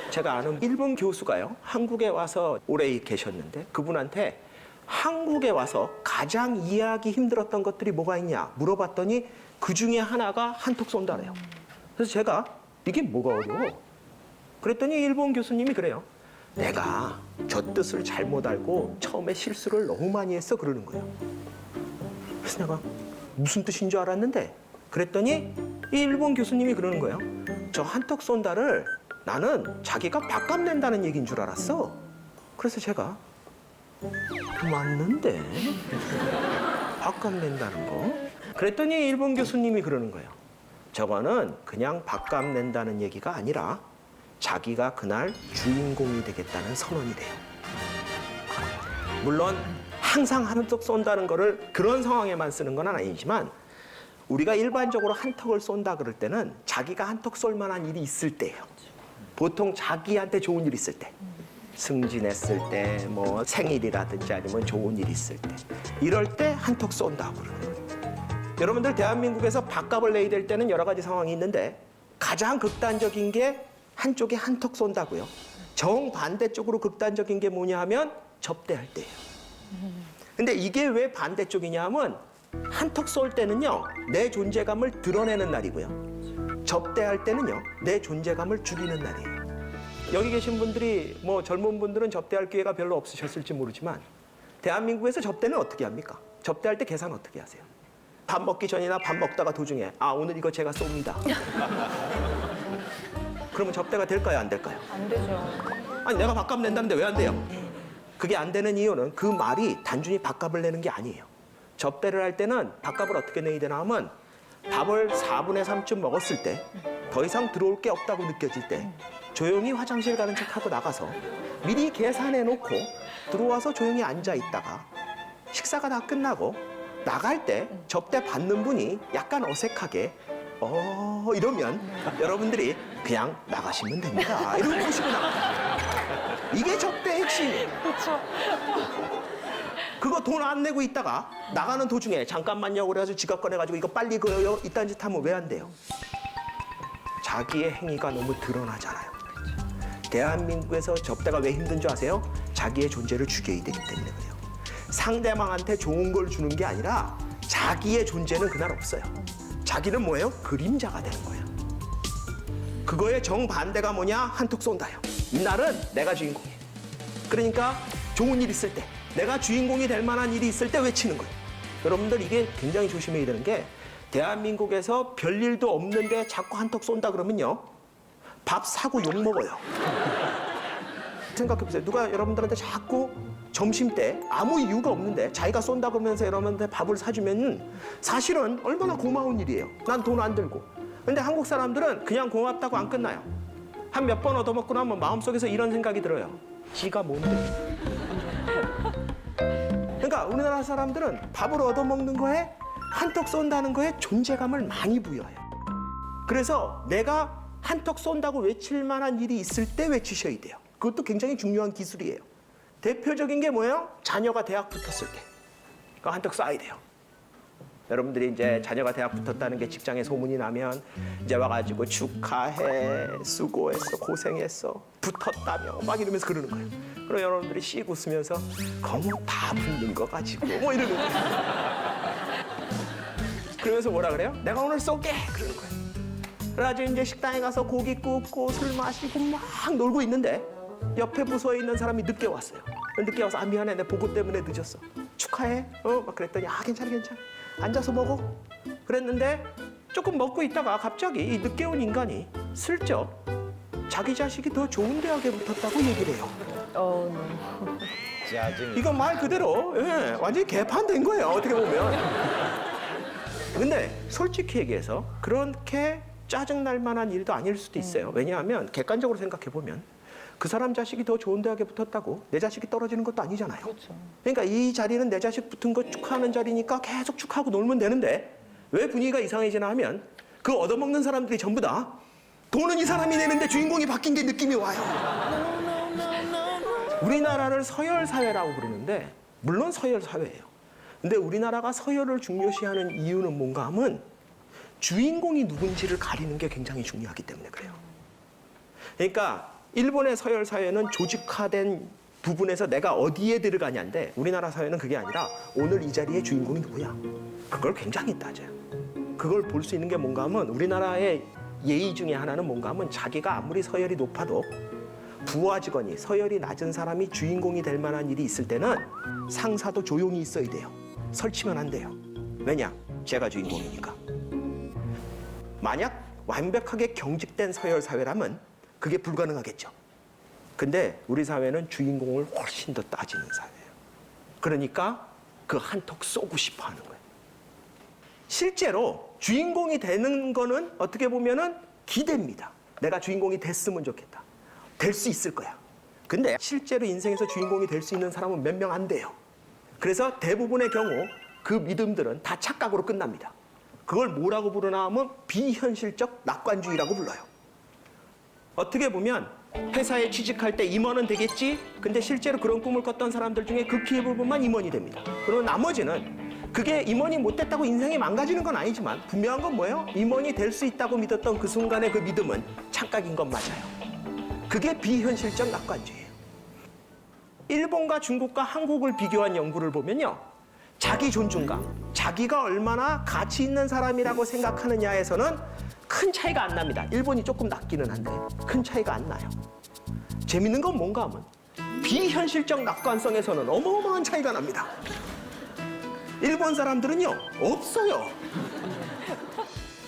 제가 아는 일본 교수가요. 한국에 와서 오래 계셨는데 그분한테 한국에 와서 가장 이해하기 힘들었던 것들이 뭐가 있냐 물어봤더니 그 중에 하나가 한턱 쏜다래요. 그래서 제가 이게 뭐가 어려워? 그랬더니 일본 교수님이 그래요. 내가 저 뜻을 잘못 알고 처음에 실수를 너무 많이 했어 그러는 거예요. 그래서 내가 무슨 뜻인 줄 알았는데 그랬더니 이 일본 교수님이 그러는 거예요. 저 한턱 쏜다를 나는 자기가 밥값 낸다는 얘기인 줄 알았어. 그래서 제가 맞는데 밥값 낸다는 거? 그랬더니 일본 교수님이 그러는 거예요. 저거는 그냥 밥값 낸다는 얘기가 아니라 자기가 그날 주인공이 되겠다는 선언이 돼요. 물론 항상 한턱 쏜다는 거를 그런 상황에만 쓰는 건 아니지만 우리가 일반적으로 한턱을 쏜다 그럴 때는 자기가 한턱 쏠 만한 일이 있을 때예요. 보통 자기한테 좋은 일 있을 때. 승진했을 때, 뭐 생일이라든지 아니면 좋은 일 있을 때. 이럴 때 한턱 쏜다고 그러는 거예요. 여러분들 대한민국에서 밥값을 내야 될 때는 여러 가지 상황이 있는데 가장 극단적인 게 한쪽에 한턱 쏜다고요. 정반대쪽으로 극단적인 게 뭐냐 하면 접대할 때예요. 근데 이게 왜 반대쪽이냐 하면 한턱 쏠 때는요. 내 존재감을 드러내는 날이고요. 접대할 때는요. 내 존재감을 줄이는 날이에요. 여기 계신 분들이 뭐 젊은 분들은 접대할 기회가 별로 없으셨을지 모르지만 대한민국에서 접대는 어떻게 합니까? 접대할 때 계산 어떻게 하세요? 밥 먹기 전이나 밥 먹다가 도중에 아 오늘 이거 제가 쏩니다. 그러면 접대가 될까요? 안 될까요? 안 되죠. 아니 내가 밥값 낸다는데 왜 안 돼요? 그게 안 되는 이유는 그 말이 단순히 밥값을 내는 게 아니에요. 접대를 할 때는 밥값을 어떻게 내야 되나 하면 밥을 4분의 3쯤 먹었을 때 더 이상 들어올 게 없다고 느껴질 때 조용히 화장실 가는 척하고 나가서 미리 계산해 놓고 들어와서 조용히 앉아 있다가 식사가 다 끝나고 나갈 때 접대 받는 분이 약간 어색하게 이러면 여러분들이 그냥 나가시면 됩니다. 이러고 보시고 나가요. 이게 접대의 핵심이에요. 그거 돈 안 내고 있다가 나가는 도중에 잠깐만요 그래가지고 지갑 꺼내가지고 이거 빨리 그어요 이딴 짓 하면 왜 안 돼요? 자기의 행위가 너무 드러나잖아요. 대한민국에서 접대가 왜 힘든 줄 아세요? 자기의 존재를 죽여야 되기 때문에 그래요. 상대방한테 좋은 걸 주는 게 아니라 자기의 존재는 그날 없어요. 자기는 뭐예요? 그림자가 되는 거예요. 그거의 정반대가 뭐냐? 한턱 쏜다요. 이날은 내가 주인공이에요. 그러니까 좋은 일 있을 때 내가 주인공이 될 만한 일이 있을 때 외치는 거예요. 여러분들 이게 굉장히 조심해야 되는 게 대한민국에서 별일도 없는데 자꾸 한턱 쏜다 그러면요. 밥 사고 욕 먹어요. 생각해보세요. 누가 여러분들한테 자꾸 점심 때 아무 이유가 없는데 자기가 쏜다 그러면서 여러분한테 밥을 사주면 사실은 얼마나 고마운 일이에요. 난 돈 안 들고. 근데 한국 사람들은 그냥 고맙다고 안 끝나요. 한 몇 번 얻어먹고 나면 마음속에서 이런 생각이 들어요. 지가 뭔데? 그러니까 우리나라 사람들은 밥을 얻어먹는 거에 한턱 쏜다는 거에 존재감을 많이 부여해요. 그래서 내가 한턱 쏜다고 외칠 만한 일이 있을 때 외치셔야 돼요. 그것도 굉장히 중요한 기술이에요. 대표적인 게 뭐예요? 자녀가 대학 붙었을 때. 그거 한턱 쏴야 돼요. 여러분들이 이제 자녀가 대학 붙었다는 게 직장에 소문이 나면 이제 와가지고 축하해, 수고했어, 고생했어, 붙었다며 막 이러면서 그러는 거예요. 그럼 여러분들이 씩 웃으면서 거뭐 다 붙는 거 가지고 뭐 이러는 거예요. 그러면서 뭐라 그래요? 내가 오늘 쏠게! 그러는 거예요. 그래가지고 이제 식당에 가서 고기 굽고 술 마시고 막 놀고 있는데 옆에 부서에 있는 사람이 늦게 왔어요. 늦게 와서 미안해 내 보고 때문에 늦었어. 축하해. 막 그랬더니 괜찮아. 앉아서 먹어. 그랬는데 조금 먹고 있다가 갑자기 이 늦게 온 인간이 슬쩍 자기 자식이 더 좋은 대학에 붙었다고 얘기를 해요. 짜증. 이건 말 그대로 완전히 개판된 거예요. 어떻게 보면. 근데 솔직히 얘기해서 그렇게 짜증날 만한 일도 아닐 수도 있어요. 왜냐하면 객관적으로 생각해 보면 그 사람 자식이 더 좋은 대학에 붙었다고 내 자식이 떨어지는 것도 아니잖아요. 그렇죠. 그러니까 이 자리는 내 자식 붙은 거 축하하는 자리니까 계속 축하하고 놀면 되는데 왜 분위기가 이상해지나 하면 그 얻어먹는 사람들이 전부 다 돈은 이 사람이 내는데 주인공이 바뀐 게 느낌이 와요. 우리나라를 서열 사회라고 부르는데 물론 서열 사회예요. 근데 우리나라가 서열을 중요시하는 이유는 뭔가 하면 주인공이 누군지를 가리는 게 굉장히 중요하기 때문에 그래요. 그러니까 일본의 서열 사회는 조직화된 부분에서 내가 어디에 들어가냐인데 우리나라 사회는 그게 아니라 오늘 이 자리의 주인공이 누구야? 그걸 굉장히 따져요. 그걸 볼 수 있는 게 뭔가 하면 우리나라의 예의 중에 하나는 뭔가 하면 자기가 아무리 서열이 높아도 부하 직원이 서열이 낮은 사람이 주인공이 될 만한 일이 있을 때는 상사도 조용히 있어야 돼요. 설치면 안 돼요. 왜냐? 제가 주인공이니까. 만약 완벽하게 경직된 서열 사회라면 그게 불가능하겠죠. 근데 우리 사회는 주인공을 훨씬 더 따지는 사회예요. 그러니까 그 한턱 쏘고 싶어 하는 거예요. 실제로 주인공이 되는 거는 어떻게 보면은 기대입니다. 내가 주인공이 됐으면 좋겠다. 될 수 있을 거야. 근데 실제로 인생에서 주인공이 될 수 있는 사람은 몇 명 안 돼요. 그래서 대부분의 경우 그 믿음들은 다 착각으로 끝납니다. 그걸 뭐라고 부르나 하면 비현실적 낙관주의라고 불러요. 어떻게 보면 회사에 취직할 때 임원은 되겠지? 근데 실제로 그런 꿈을 꿨던 사람들 중에 극히 부분만 임원이 됩니다. 그리고 나머지는 그게 임원이 못 됐다고 인생이 망가지는 건 아니지만 분명한 건 뭐예요? 임원이 될 수 있다고 믿었던 그 순간의 그 믿음은 착각인 건 맞아요. 그게 비현실적 낙관주의예요. 일본과 중국과 한국을 비교한 연구를 보면요. 자기 존중감, 자기가 얼마나 가치 있는 사람이라고 생각하느냐에서는 큰 차이가 안 납니다. 일본이 조금 낮기는 한데 큰 차이가 안 나요. 재밌는 건 뭔가 하면 비현실적 낙관성에서는 어마어마한 차이가 납니다. 일본 사람들은요, 없어요.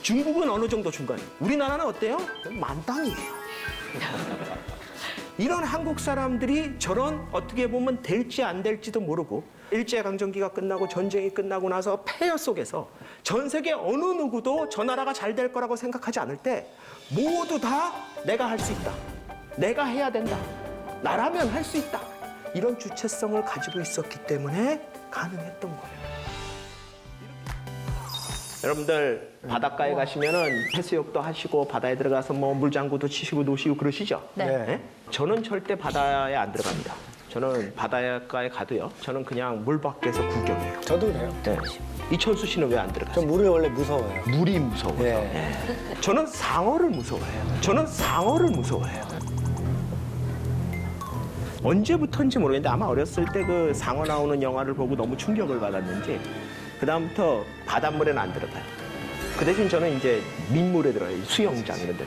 중국은 어느 정도 중간이에요. 우리나라는 어때요? 만땅이에요. 이런 한국 사람들이 저런 어떻게 보면 될지 안 될지도 모르고 일제강점기가 끝나고 전쟁이 끝나고 나서 폐허 속에서 전 세계 어느 누구도 저 나라가 잘 될 거라고 생각하지 않을 때 모두 다 내가 할 수 있다. 내가 해야 된다. 나라면 할 수 있다. 이런 주체성을 가지고 있었기 때문에 가능했던 거예요. 여러분들 바닷가에 가시면은 해수욕도 하시고 바다에 들어가서 뭐 물장구도 치시고 노시고 그러시죠? 네. 저는 절대 바다에 안 들어갑니다. 저는 바닷가에 가도요. 저는 그냥 물 밖에서 구경해요. 저도 그래요. 네. 이천수 씨는 왜 안 들어가세요? 전 물이 원래 무서워요. 물이 무서워요. 네. 저는 상어를 무서워해요. 저는 상어를 무서워해요. 언제부터인지 모르겠는데 아마 어렸을 때 그 상어 나오는 영화를 보고 너무 충격을 받았는지 그다음부터 바닷물에는 안 들어가요. 그 대신 저는 이제 민물에 들어가요. 수영장 이런 데.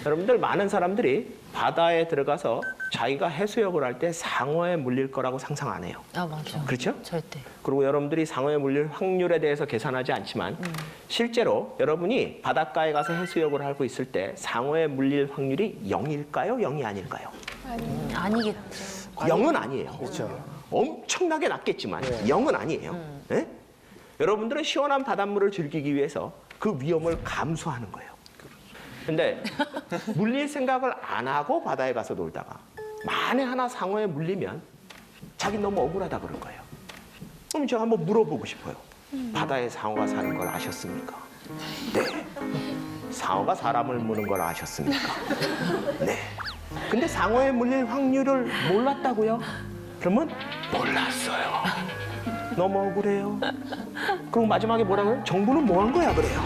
여러분들 많은 사람들이 바다에 들어가서 자기가 해수욕을 할 때 상어에 물릴 거라고 상상 안 해요. 아, 맞아. 그렇죠? 절대. 그리고 여러분들이 상어에 물릴 확률에 대해서 계산하지 않지만 실제로 여러분이 바닷가에 가서 해수욕을 하고 있을 때 상어에 물릴 확률이 0일까요? 0이 아닐까요? 아니겠죠. 0은 아니에요. 그렇죠. 엄청나게 낮겠지만 0은 아니에요. 네? 여러분들은 시원한 바닷물을 즐기기 위해서 그 위험을 감수하는 거예요. 근데 물릴 생각을 안 하고 바다에 가서 놀다가 만에 하나 상어에 물리면 자기 너무 억울하다 그럴 거예요. 그럼 제가 한번 물어보고 싶어요. 바다에 상어가 사는 걸 아셨습니까? 네. 상어가 사람을 무는 걸 아셨습니까? 네. 근데 상어에 물릴 확률을 몰랐다고요? 그러면 몰랐어요. 너무 억울해요. 그리고 마지막에 뭐라고요? 정부는 뭐 한 거야 그래요.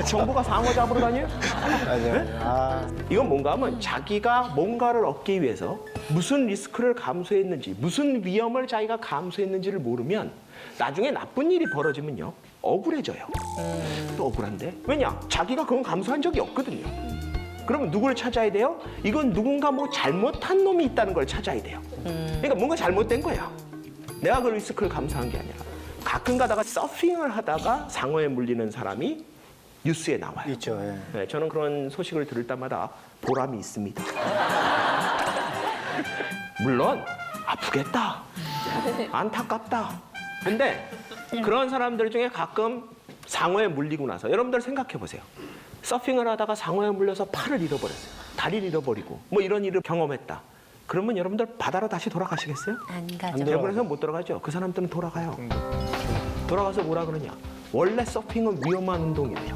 정부가 상어 잡으러 다녀요? 맞아요. 네? 이건 뭔가 하면 자기가 뭔가를 얻기 위해서 무슨 리스크를 감수했는지 무슨 위험을 자기가 감수했는지를 모르면 나중에 나쁜 일이 벌어지면요 억울해져요. 또 억울한데 왜냐? 자기가 그건 감수한 적이 없거든요. 그러면 누구를 찾아야 돼요? 이건 누군가 뭐 잘못한 놈이 있다는 걸 찾아야 돼요. 그러니까 뭔가 잘못된 거야. 내가 그 리스크를 감수한 게 아니라 가끔 가다가 서핑을 하다가 상어에 물리는 사람이 뉴스에 나와요. 있죠. 예. 네, 저는 그런 소식을 들을 때마다 보람이 있습니다. 물론 아프겠다. 안타깝다. 근데 그런 사람들 중에 가끔 상어에 물리고 나서 여러분들 생각해 보세요. 서핑을 하다가 상어에 물려서 팔을 잃어버렸어요. 다리를 잃어버리고 뭐 이런 일을 경험했다. 그러면 여러분들 바다로 다시 돌아가시겠어요? 안 가죠. 대부분에서 못 돌아가죠. 그 사람들은 돌아가요. 돌아가서 뭐라 그러냐. 원래 서핑은 위험한 운동이래요.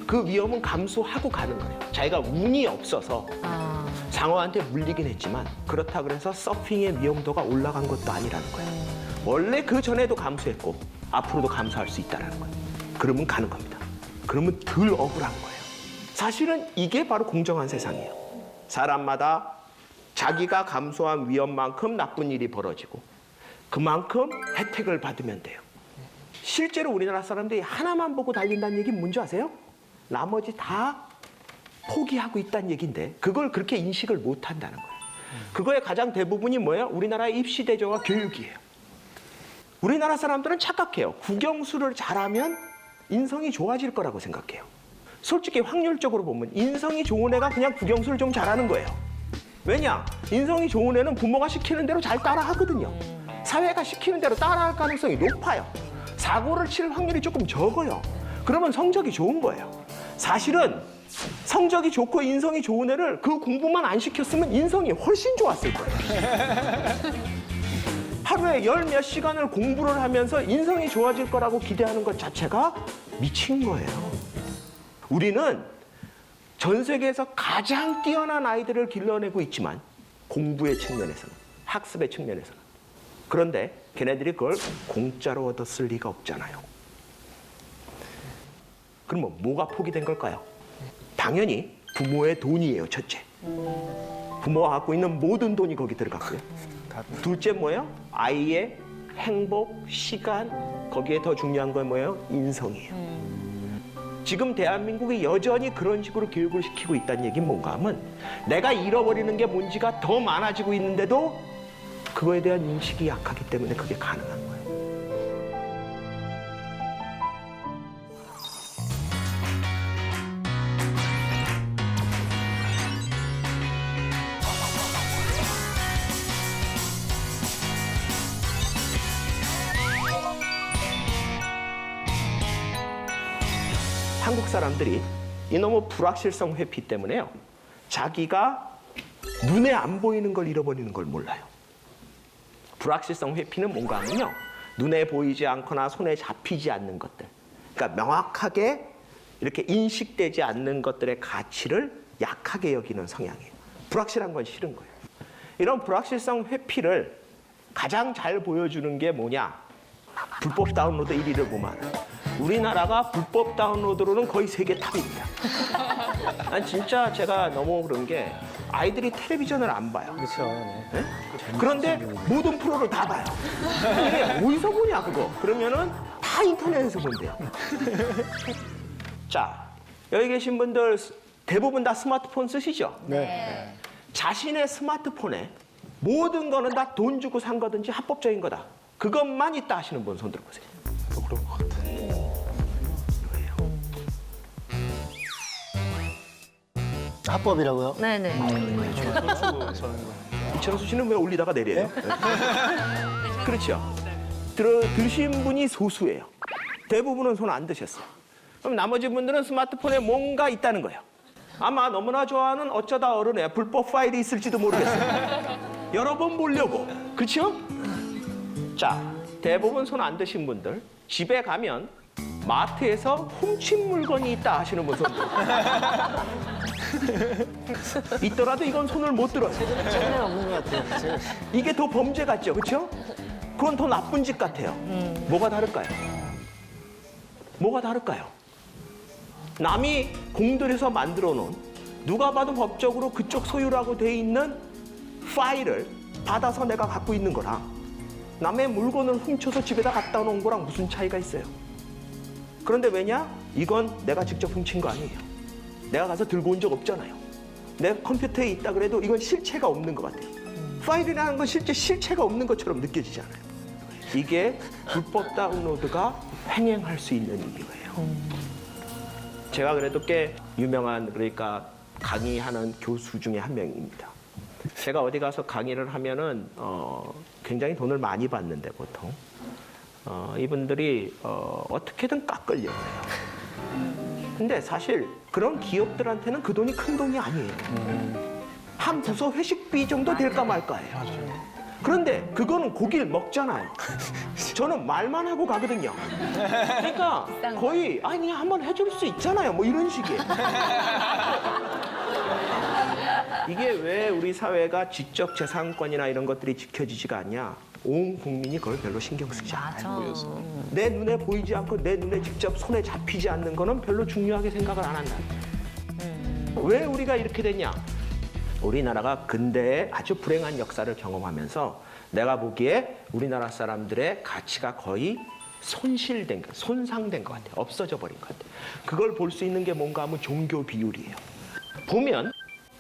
그 위험은 감수하고 가는 거예요. 자기가 운이 없어서 상어한테 물리긴 했지만 그렇다 그래서 서핑의 위험도가 올라간 것도 아니라는 거예요. 원래 그 전에도 감수했고 앞으로도 감수할 수 있다는 거예요. 그러면 가는 겁니다. 그러면 덜 억울한 거예요. 사실은 이게 바로 공정한 세상이에요. 사람마다 자기가 감수한 위험만큼 나쁜 일이 벌어지고 그만큼 혜택을 받으면 돼요. 실제로 우리나라 사람들이 하나만 보고 달린다는 얘기는 뭔지 아세요? 나머지 다 포기하고 있다는 얘기인데 그걸 그렇게 인식을 못 한다는 거예요. 그거의 가장 대부분이 뭐예요? 우리나라의 입시 대조와 교육이에요. 우리나라 사람들은 착각해요. 국영수를 잘하면 인성이 좋아질 거라고 생각해요. 솔직히 확률적으로 보면 인성이 좋은 애가 그냥 국영수를 좀 잘하는 거예요. 왜냐? 인성이 좋은 애는 부모가 시키는 대로 잘 따라하거든요. 사회가 시키는 대로 따라할 가능성이 높아요. 사고를 칠 확률이 조금 적어요. 그러면 성적이 좋은 거예요. 사실은 성적이 좋고 인성이 좋은 애를 그 공부만 안 시켰으면 인성이 훨씬 좋았을 거예요. 하루에 10몇 시간을 공부를 하면서 인성이 좋아질 거라고 기대하는 것 자체가 미친 거예요. 우리는 전 세계에서 가장 뛰어난 아이들을 길러내고 있지만 공부의 측면에서는, 학습의 측면에서는. 그런데 걔네들이 그걸 공짜로 얻었을 리가 없잖아요. 그러면 뭐가 포기된 걸까요? 당연히 부모의 돈이에요, 첫째. 부모가 갖고 있는 모든 돈이 거기 들어갔고요. 둘째 뭐예요? 아이의 행복, 시간, 거기에 더 중요한 건 뭐예요? 인성이에요. 지금 대한민국이 여전히 그런 식으로 교육을 시키고 있다는 얘기는 뭔가 하면 내가 잃어버리는 게 뭔지가 더 많아지고 있는데도 그거에 대한 인식이 약하기 때문에 그게 가능한 거예요. 한국 사람들이 이놈의 불확실성 회피 때문에요. 자기가 눈에 안 보이는 걸 잃어버리는 걸 몰라요. 불확실성 회피는 뭔가 하면요. 눈에 보이지 않거나 손에 잡히지 않는 것들. 그러니까 명확하게 이렇게 인식되지 않는 것들의 가치를 약하게 여기는 성향이에요. 불확실한 건 싫은 거예요. 이런 불확실성 회피를 가장 잘 보여주는 게 뭐냐? 불법 다운로드 1위를 보면 우리나라가 불법 다운로드로는 거의 세계 탑입니다. 난 진짜 제가 너무 그런 게 아이들이 텔레비전을 안 봐요. 그렇죠. 네? 그런데 모든 프로를 다 봐요. 이게 어디서 보냐 그거? 그러면은 다 인터넷에서 본대요. 자, 여기 계신 분들 대부분 다 스마트폰 쓰시죠? 네. 자신의 스마트폰에 모든 거는 다 돈 주고 산 거든지 합법적인 거다. 그것만 있다 하시는 분 손 들어보세요. 그런 것 같아. 합법이라고요? 네네. 이철수 씨는 왜 올리다가 내려요? 네. 그렇죠. 드신 분이 소수예요. 대부분은 손 안 드셨어요. 그럼 나머지 분들은 스마트폰에 뭔가 있다는 거예요. 아마 너무나 좋아하는 어쩌다 어른의 불법 파일이 있을지도 모르겠어요. 여러 번 보려고. 그렇죠? 자, 대부분 손 안 드신 분들 집에 가면 마트에서 훔친 물건이 있다 하시는 분 손 들어요. 있더라도 이건 손을 못 들어요. 최근에 없는 것 같아요. 이게 더 범죄 같죠, 그렇죠? 그건 더 나쁜 짓 같아요. 뭐가 다를까요? 뭐가 다를까요? 남이 공들여서 만들어 놓은 누가 봐도 법적으로 그쪽 소유라고 돼 있는 파일을 받아서 내가 갖고 있는 거랑 남의 물건을 훔쳐서 집에다 갖다 놓은 거랑 무슨 차이가 있어요? 그런데 왜냐? 이건 내가 직접 훔친 거 아니에요. 내가 가서 들고 온 적 없잖아요. 내 컴퓨터에 있다 그래도 이건 실체가 없는 것 같아요. 파일이라는 건 실제 실체가 없는 것처럼 느껴지잖아요. 이게 불법 다운로드가 횡행할 수 있는 이유예요. 제가 그래도 꽤 유명한 그러니까 강의하는 교수 중에 한 명입니다. 제가 어디 가서 강의를 하면은 굉장히 돈을 많이 받는데 보통 이분들이 어떻게든 깎으려고 해요. 근데 사실 그런 기업들한테는 그 돈이 큰 돈이 아니에요. 한 부서 회식비 정도 될까 말까예요. 그런데 그거는 고기를 먹잖아요. 저는 말만 하고 가거든요. 그러니까 거의 아니 그냥 한번 해줄 수 있잖아요. 뭐 이런 식이에요. 이게 왜 우리 사회가 지적 재산권이나 이런 것들이 지켜지지가 않냐? 온 국민이 그걸 별로 신경 쓰지 않아요. 내 눈에 보이지 않고 내 눈에 직접 손에 잡히지 않는 거는 별로 중요하게 생각을 안 한다. 왜 우리가 이렇게 됐냐? 우리나라가 근대에 아주 불행한 역사를 경험하면서 내가 보기에 우리나라 사람들의 가치가 거의 손실된 것, 손상된 것 같아요. 없어져 버린 것 같아요. 그걸 볼 수 있는 게 뭔가 하면 종교 비율이에요. 보면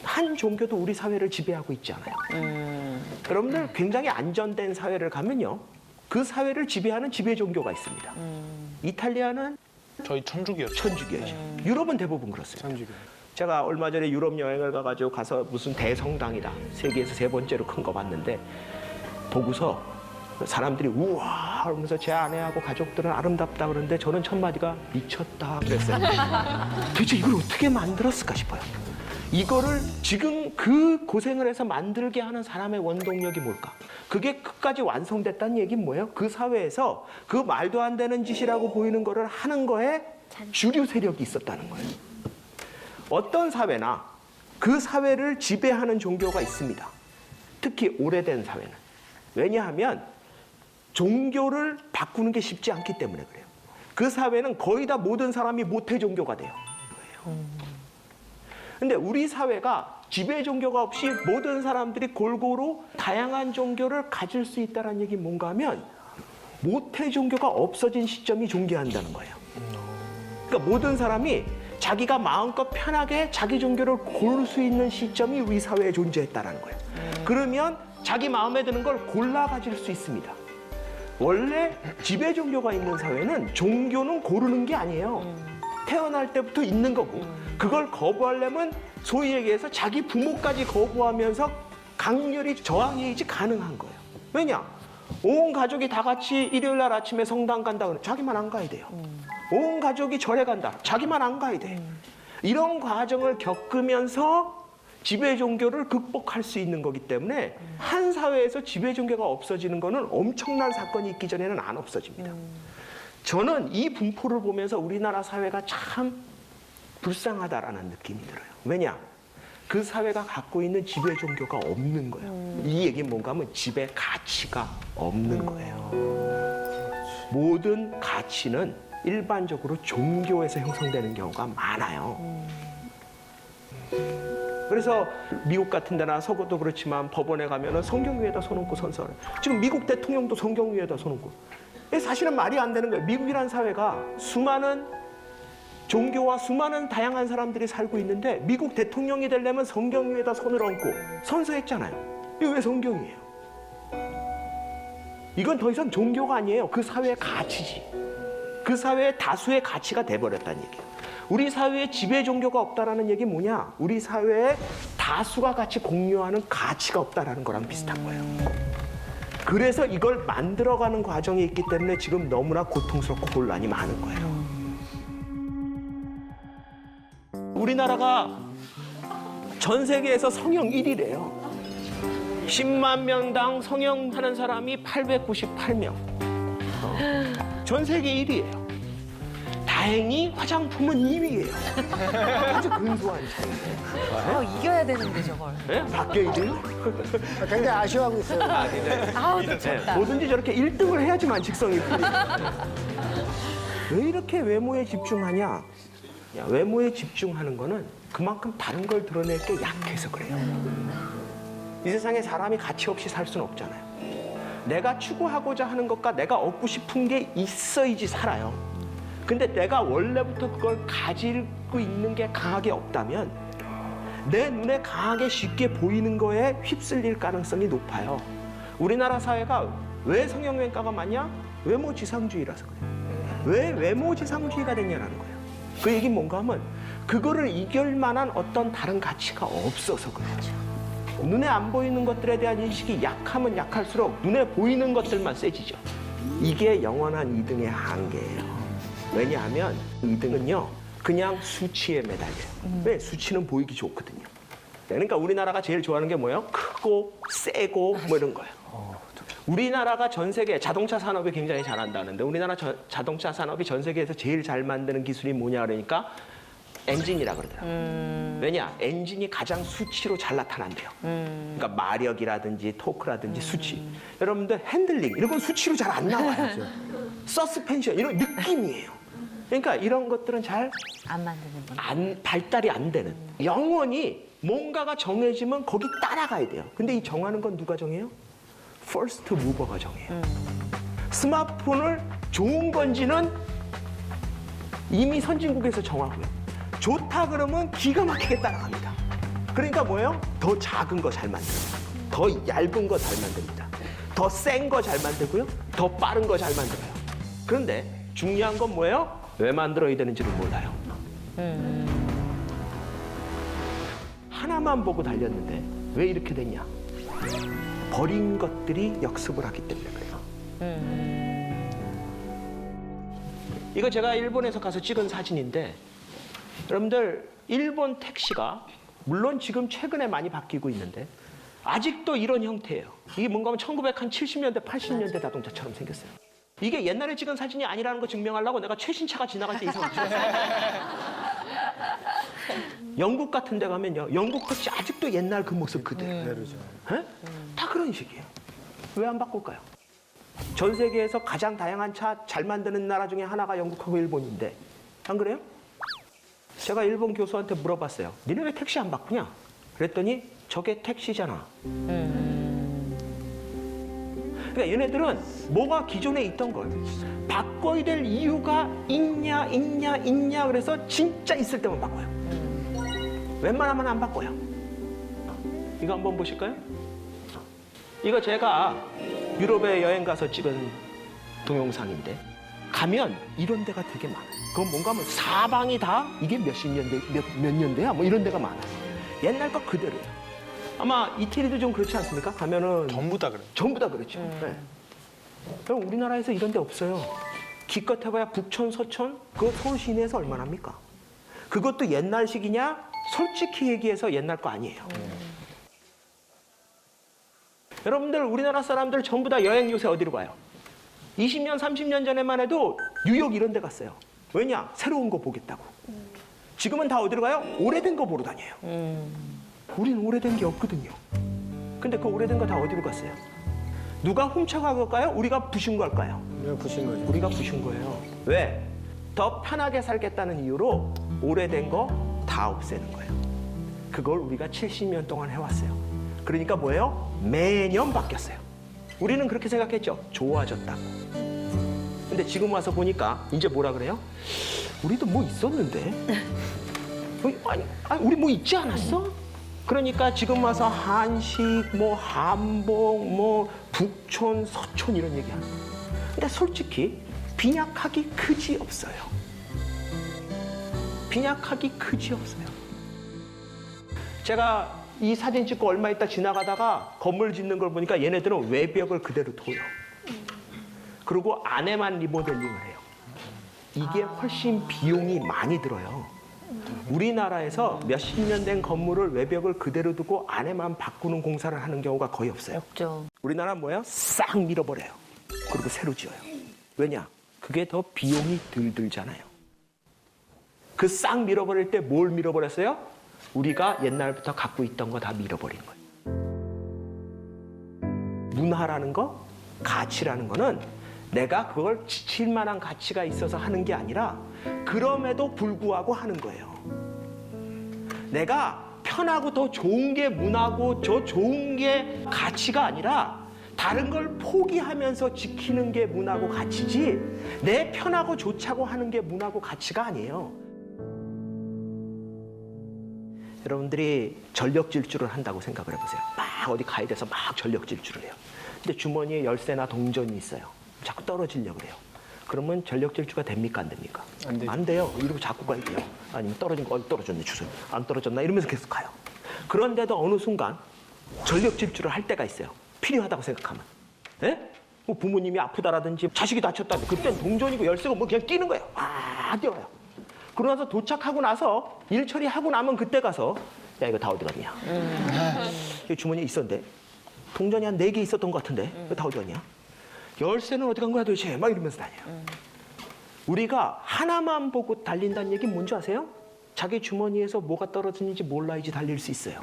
한 종교도 우리 사회를 지배하고 있지 않아요. 여러분들 굉장히 안전된 사회를 가면요. 그 사회를 지배하는 지배 종교가 있습니다. 이탈리아는 저희 천주교. 천주교죠. 유럽은 대부분 그렇습니다. 천주교. 제가 얼마 전에 유럽 여행을 가서 무슨 대성당이다. 세계에서 3번째로 큰 거 봤는데 보고서 사람들이 우와 하면서 제 아내하고 가족들은 아름답다 그러는데 저는 첫 마디가 미쳤다 그랬어요. 도대체 이걸 어떻게 만들었을까 싶어요. 이거를 지금 그 고생을 해서 만들게 하는 사람의 원동력이 뭘까? 그게 끝까지 완성됐다는 얘기는 뭐예요? 그 사회에서 그 말도 안 되는 짓이라고 보이는 거를 하는 거에 주류 세력이 있었다는 거예요. 어떤 사회나 그 사회를 지배하는 종교가 있습니다. 특히 오래된 사회는. 왜냐하면 종교를 바꾸는 게 쉽지 않기 때문에 그래요. 그 사회는 거의 다 모든 사람이 모태 종교가 돼요. 근데 우리 사회가 지배 종교가 없이 모든 사람들이 골고루 다양한 종교를 가질 수 있다는 얘기 뭔가 하면 모태 종교가 없어진 시점이 존재한다는 거예요. 그러니까 모든 사람이 자기가 마음껏 편하게 자기 종교를 고를 수 있는 시점이 우리 사회에 존재했다는 거예요. 그러면 자기 마음에 드는 걸 골라 가질 수 있습니다. 원래 지배 종교가 있는 사회는 종교는 고르는 게 아니에요. 태어날 때부터 있는 거고 그걸 거부하려면 소위 얘기해서 자기 부모까지 거부하면서 강렬히 저항해야지 가능한 거예요. 왜냐? 온 가족이 다 같이 일요일 날 아침에 성당 간다 그러면 자기만 안 가야 돼요. 온 가족이 절에 간다. 자기만 안 가야 돼. 이런 과정을 겪으면서 지배 종교를 극복할 수 있는 거기 때문에 한 사회에서 지배 종교가 없어지는 거는 엄청난 사건이 있기 전에는 안 없어집니다. 저는 이 분포를 보면서 우리나라 사회가 참 불쌍하다라는 느낌이 들어요. 왜냐? 그 사회가 갖고 있는 지배 종교가 없는 거예요. 이 얘기는 뭔가 하면 지배 가치가 없는 거예요. 모든 가치는 일반적으로 종교에서 형성되는 경우가 많아요. 그래서 미국 같은 데나 서구도 그렇지만 법원에 가면은 성경 위에다 손 얹고 선서를. 지금 미국 대통령도 성경 위에다 손 얹고. 사실은 말이 안 되는 거예요. 미국이라는 사회가 수많은 종교와 수많은 다양한 사람들이 살고 있는데 미국 대통령이 되려면 성경 위에다 손을 얹고 선서했잖아요. 이거 왜 성경이에요? 이건 더 이상 종교가 아니에요. 그 사회의 가치지. 그 사회의 다수의 가치가 돼버렸다는 얘기예요. 우리 사회에 지배 종교가 없다라는 얘기 뭐냐? 우리 사회에 다수가 같이 공유하는 가치가 없다라는 거랑 비슷한 거예요. 그래서 이걸 만들어가는 과정이 있기 때문에 지금 너무나 고통스럽고 혼란이 많은 거예요. 우리나라가 전 세계에서 성형 1위래요. 10만 명당 성형하는 사람이 898명. 전 세계 1위예요. 다행히 화장품은 2위예요. 아주 근소한 차이예요. 이겨야 되는데 저걸. 네? 바뀌어야 돼요? 굉장히 아쉬워하고 있어요. 아우 좋다. 뭐든지 저렇게 1등을 해야지만 직성이 풀리죠. 왜 이렇게 외모에 집중하냐? 야, 외모에 집중하는 거는 그만큼 다른 걸 드러낼 게 약해서 그래요. 이 세상에 사람이 가치 없이 살 수는 없잖아요. 내가 추구하고자 하는 것과 내가 얻고 싶은 게 있어야지 살아요. 근데 내가 원래부터 그걸 가지고 있는 게 강하게 없다면 내 눈에 강하게 쉽게 보이는 거에 휩쓸릴 가능성이 높아요. 우리나라 사회가 왜 성형외과가 많냐? 외모지상주의라서 그래요. 왜 외모지상주의가 됐냐라는 거예요. 그 얘기는 뭔가 하면 그거를 이길 만한 어떤 다른 가치가 없어서 그래요. 눈에 안 보이는 것들에 대한 인식이 약하면 약할수록 눈에 보이는 것들만 세지죠. 이게 영원한 2등의 한계예요. 왜냐하면 2등은요 그냥 수치에 매달려요. 왜? 수치는 보이기 좋거든요. 그러니까 우리나라가 제일 좋아하는 게 뭐예요? 크고 세고 뭐 이런 거예요. 우리나라가 전 세계 자동차 산업이 굉장히 잘한다는데 우리나라 자동차 산업이 전 세계에서 제일 잘 만드는 기술이 뭐냐 그러니까 엔진이라 그러더라고요. 왜냐? 엔진이 가장 수치로 잘 나타난대요. 그러니까 마력이라든지 토크라든지 수치. 여러분들 핸들링 이런 건 수치로 잘 안 나와요. 서스펜션 이런 느낌이에요. 그러니까 이런 것들은 잘 안 만드는 분. 발달이 안 되는. 영원히 뭔가가 정해지면 거기 따라가야 돼요. 근데 이 정하는 건 누가 정해요? 퍼스트 무버가 정해요. 스마트폰을 좋은 건지는 이미 선진국에서 정하고요. 좋다 그러면 기가 막히게 따라갑니다. 그러니까 뭐예요? 더 작은 거 잘 만들어요. 더 얇은 거 잘 만듭니다. 더 센 거 잘 만들고요. 더 빠른 거 잘 만들어요. 그런데 중요한 건 뭐예요? 왜 만들어야 되는지를 몰라요. 하나만 보고 달렸는데 왜 이렇게 됐냐? 버린 것들이 역습을 하기 때문에 그래요. 이거 제가 일본에서 가서 찍은 사진인데 여러분들 일본 택시가 물론 지금 최근에 많이 바뀌고 있는데 아직도 이런 형태예요. 이게 뭔가 하면 1970년대, 80년대 자동차처럼 생겼어요. 이게 옛날에 찍은 사진이 아니라는 거 증명하려고 내가 최신차가 지나갈 때 이 사진 찍었어요. 영국 같은 데 가면요. 영국 택시 아직도 옛날 그 모습 그대로. 다 그런 식이에요. 왜 안 바꿀까요? 전 세계에서 가장 다양한 차 잘 만드는 나라 중에 하나가 영국하고 일본인데 안 그래요? 제가 일본 교수한테 물어봤어요. 니네 왜 택시 안 바꾸냐? 그랬더니 저게 택시잖아. 그러니까 얘네들은 뭐가 기존에 있던 걸 바꿔야 될 이유가 있냐 그래서 진짜 있을 때만 바꿔요. 웬만하면 안 바꿔요. 이거 한번 보실까요? 이거 제가 유럽에 여행 가서 찍은 동영상인데 가면 이런 데가 되게 많아요. 그건 뭔가 하면 사방이 다 이게 몇십 년대, 몇 년대야? 뭐 이런 데가 많아요. 옛날 거 그대로예요. 아마 이태리도 좀 그렇지 않습니까? 가면은 전부 다 그래. 전부 다 그렇죠. 네. 그럼 우리나라에서 이런 데 없어요. 기껏 해봐야 북촌, 서촌, 그거 서울 시내에서 얼마나 합니까? 그것도 옛날식이냐? 솔직히 얘기해서 옛날 거 아니에요. 여러분들 우리나라 사람들 전부 다 여행 요새 어디로 가요? 20년, 30년 전에만 해도 뉴욕 이런 데 갔어요. 왜냐? 새로운 거 보겠다고. 지금은 다 어디로 가요? 오래된 거 보러 다녀요. 우리는 오래된 게 없거든요. 근데 그 오래된 거 다 어디로 갔어요? 누가 훔쳐간 걸까요? 우리가 부신 걸까요? 우리가 부신 거죠. 우리가 부신 거예요. 왜? 더 편하게 살겠다는 이유로 오래된 거 다 없애는 거예요. 그걸 우리가 70년 동안 해왔어요. 그러니까 뭐예요? 매년 바뀌었어요. 우리는 그렇게 생각했죠. 좋아졌다고. 근데 지금 와서 보니까 이제 뭐라 그래요? 우리도 뭐 있었는데? 아니, 우리 뭐 있지 않았어? 그러니까 지금 와서 한식, 뭐 한복, 뭐 북촌, 서촌 이런 얘기하는 거예요. 근데 솔직히 빈약하기 그지 없어요. 빈약하기 그지 없어요. 제가 이 사진 찍고 얼마 있다 지나가다가 건물 짓는 걸 보니까 얘네들은 외벽을 그대로 둬요. 그리고 안에만 리모델링을 해요. 이게 훨씬 비용이 많이 들어요. 우리나라에서 몇십 년 된 건물을 외벽을 그대로 두고 안에만 바꾸는 공사를 하는 경우가 거의 없어요. 없죠. 우리나라는 뭐예요? 싹 밀어버려요. 그리고 새로 지어요. 왜냐? 그게 더 비용이 덜 들잖아요. 그 싹 밀어버릴 때 뭘 밀어버렸어요? 우리가 옛날부터 갖고 있던 거 다 밀어버린 거예요. 문화라는 거, 가치라는 거는 내가 그걸 지칠 만한 가치가 있어서 하는 게 아니라 그럼에도 불구하고 하는 거예요. 내가 편하고 더 좋은 게 문화고 저 좋은 게 가치가 아니라 다른 걸 포기하면서 지키는 게 문화고 가치지 내 편하고 좋자고 하는 게 문화고 가치가 아니에요. 여러분들이 전력 질주를 한다고 생각을 해보세요. 막 어디 가야 돼서 막 전력 질주를 해요. 근데 주머니에 열쇠나 동전이 있어요. 자꾸 떨어지려고 해요. 그러면 전력 질주가 됩니까? 안 됩니까? 안 되죠. 안 돼요. 이러고 자꾸 가야 돼요. 아니면 떨어진 거, 떨어졌네, 주소. 안 떨어졌나? 이러면서 계속 가요. 그런데도 어느 순간 전력 질주를 할 때가 있어요. 필요하다고 생각하면. 예? 뭐 부모님이 아프다라든지 자식이 다쳤다든지 그땐 동전이고 열쇠고 뭐 그냥 뛰는 거예요. 막 뛰어요. 그러고 나서 도착하고 나서 일 처리하고 나면 그때 가서 야 이거 다 어디 갔냐? 이 주머니에 있었는데 동전이 한 4개 있었던 것 같은데 왜 다 어디 갔냐? 열쇠는 어디 간 거야 도대체? 막 이러면서 다녀요. 우리가 하나만 보고 달린다는 얘기는 뭔지 아세요? 자기 주머니에서 뭐가 떨어지는지 몰라야지 달릴 수 있어요.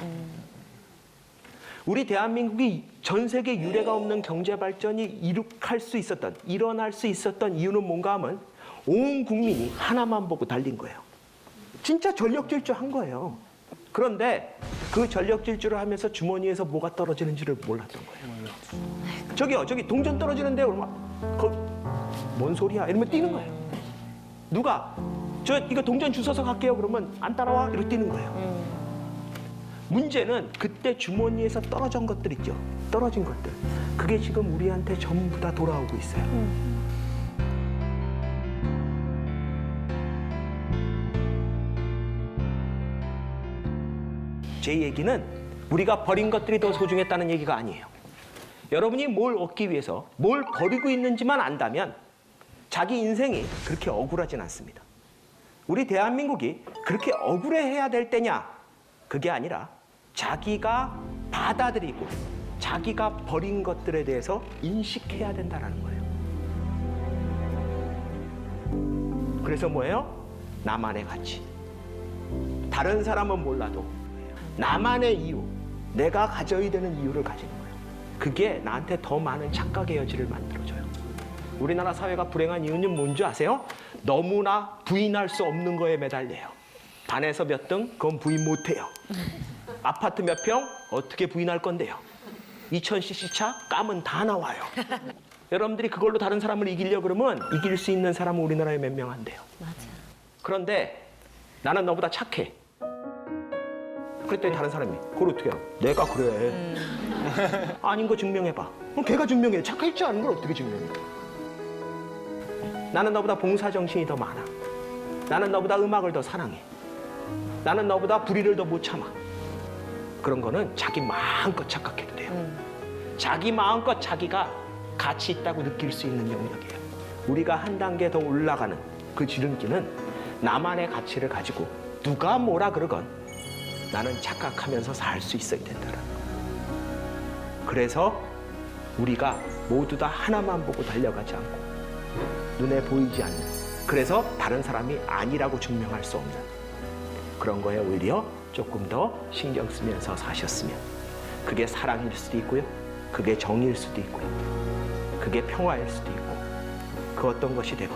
우리 대한민국이 전 세계 유례가 없는 경제 발전이 일어날 수 있었던 이유는 뭔가 하면 온 국민이 하나만 보고 달린 거예요. 진짜 전력질주한 거예요. 그런데 그 전력질주를 하면서 주머니에서 뭐가 떨어지는지를 몰랐던 거예요. 저기 동전 떨어지는데 뭔 소리야? 이러면 뛰는 거예요. 누가 이거 동전 주워서 갈게요. 그러면 안 따라와? 이러고 뛰는 거예요. 문제는 그때 주머니에서 떨어진 것들 있죠. 떨어진 것들. 그게 지금 우리한테 전부 다 돌아오고 있어요. 제 얘기는 우리가 버린 것들이 더 소중했다는 얘기가 아니에요. 여러분이 뭘 얻기 위해서 뭘 버리고 있는지만 안다면 자기 인생이 그렇게 억울하진 않습니다. 우리 대한민국이 그렇게 억울해해야 될 때냐? 그게 아니라 자기가 받아들이고 자기가 버린 것들에 대해서 인식해야 된다는 거예요. 그래서 뭐예요? 나만의 가치. 다른 사람은 몰라도 나만의 이유, 내가 가져야 되는 이유를 가지는 거예요. 그게 나한테 더 많은 착각의 여지를 만들어줘요. 우리나라 사회가 불행한 이유는 뭔지 아세요? 너무나 부인할 수 없는 거에 매달려요. 반에서 몇 등? 그건 부인 못해요. 아파트 몇 평? 어떻게 부인할 건데요? 2000cc 차? 까면 다 나와요. 여러분들이 그걸로 다른 사람을 이기려고 그러면 이길 수 있는 사람은 우리나라에 몇 명 안 돼요. 맞아. 그런데 나는 너보다 착해. 그랬더니 다른 사람이 그걸 어떻게 알아? 내가 그래. 아닌 거 증명해봐. 그럼 걔가 증명해. 착할지 않은 걸 어떻게 증명해? 나는 너보다 봉사정신이 더 많아. 나는 너보다 음악을 더 사랑해. 나는 너보다 불의를 더 못 참아. 그런 거는 자기 마음껏 착각해도 돼요. 자기 마음껏 자기가 가치 있다고 느낄 수 있는 영역이에요. 우리가 한 단계 더 올라가는 그 지름길은 나만의 가치를 가지고 누가 뭐라 그러건 나는 착각하면서 살 수 있어야 된다는 거예요. 그래서 우리가 모두 다 하나만 보고 달려가지 않고 눈에 보이지 않는, 그래서 다른 사람이 아니라고 증명할 수 없는 그런 거에 오히려 조금 더 신경 쓰면서 사셨으면 그게 사랑일 수도 있고요. 그게 정의일 수도 있고요. 그게 평화일 수도 있고 그 어떤 것이 되건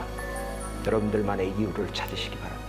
여러분들만의 이유를 찾으시기 바랍니다.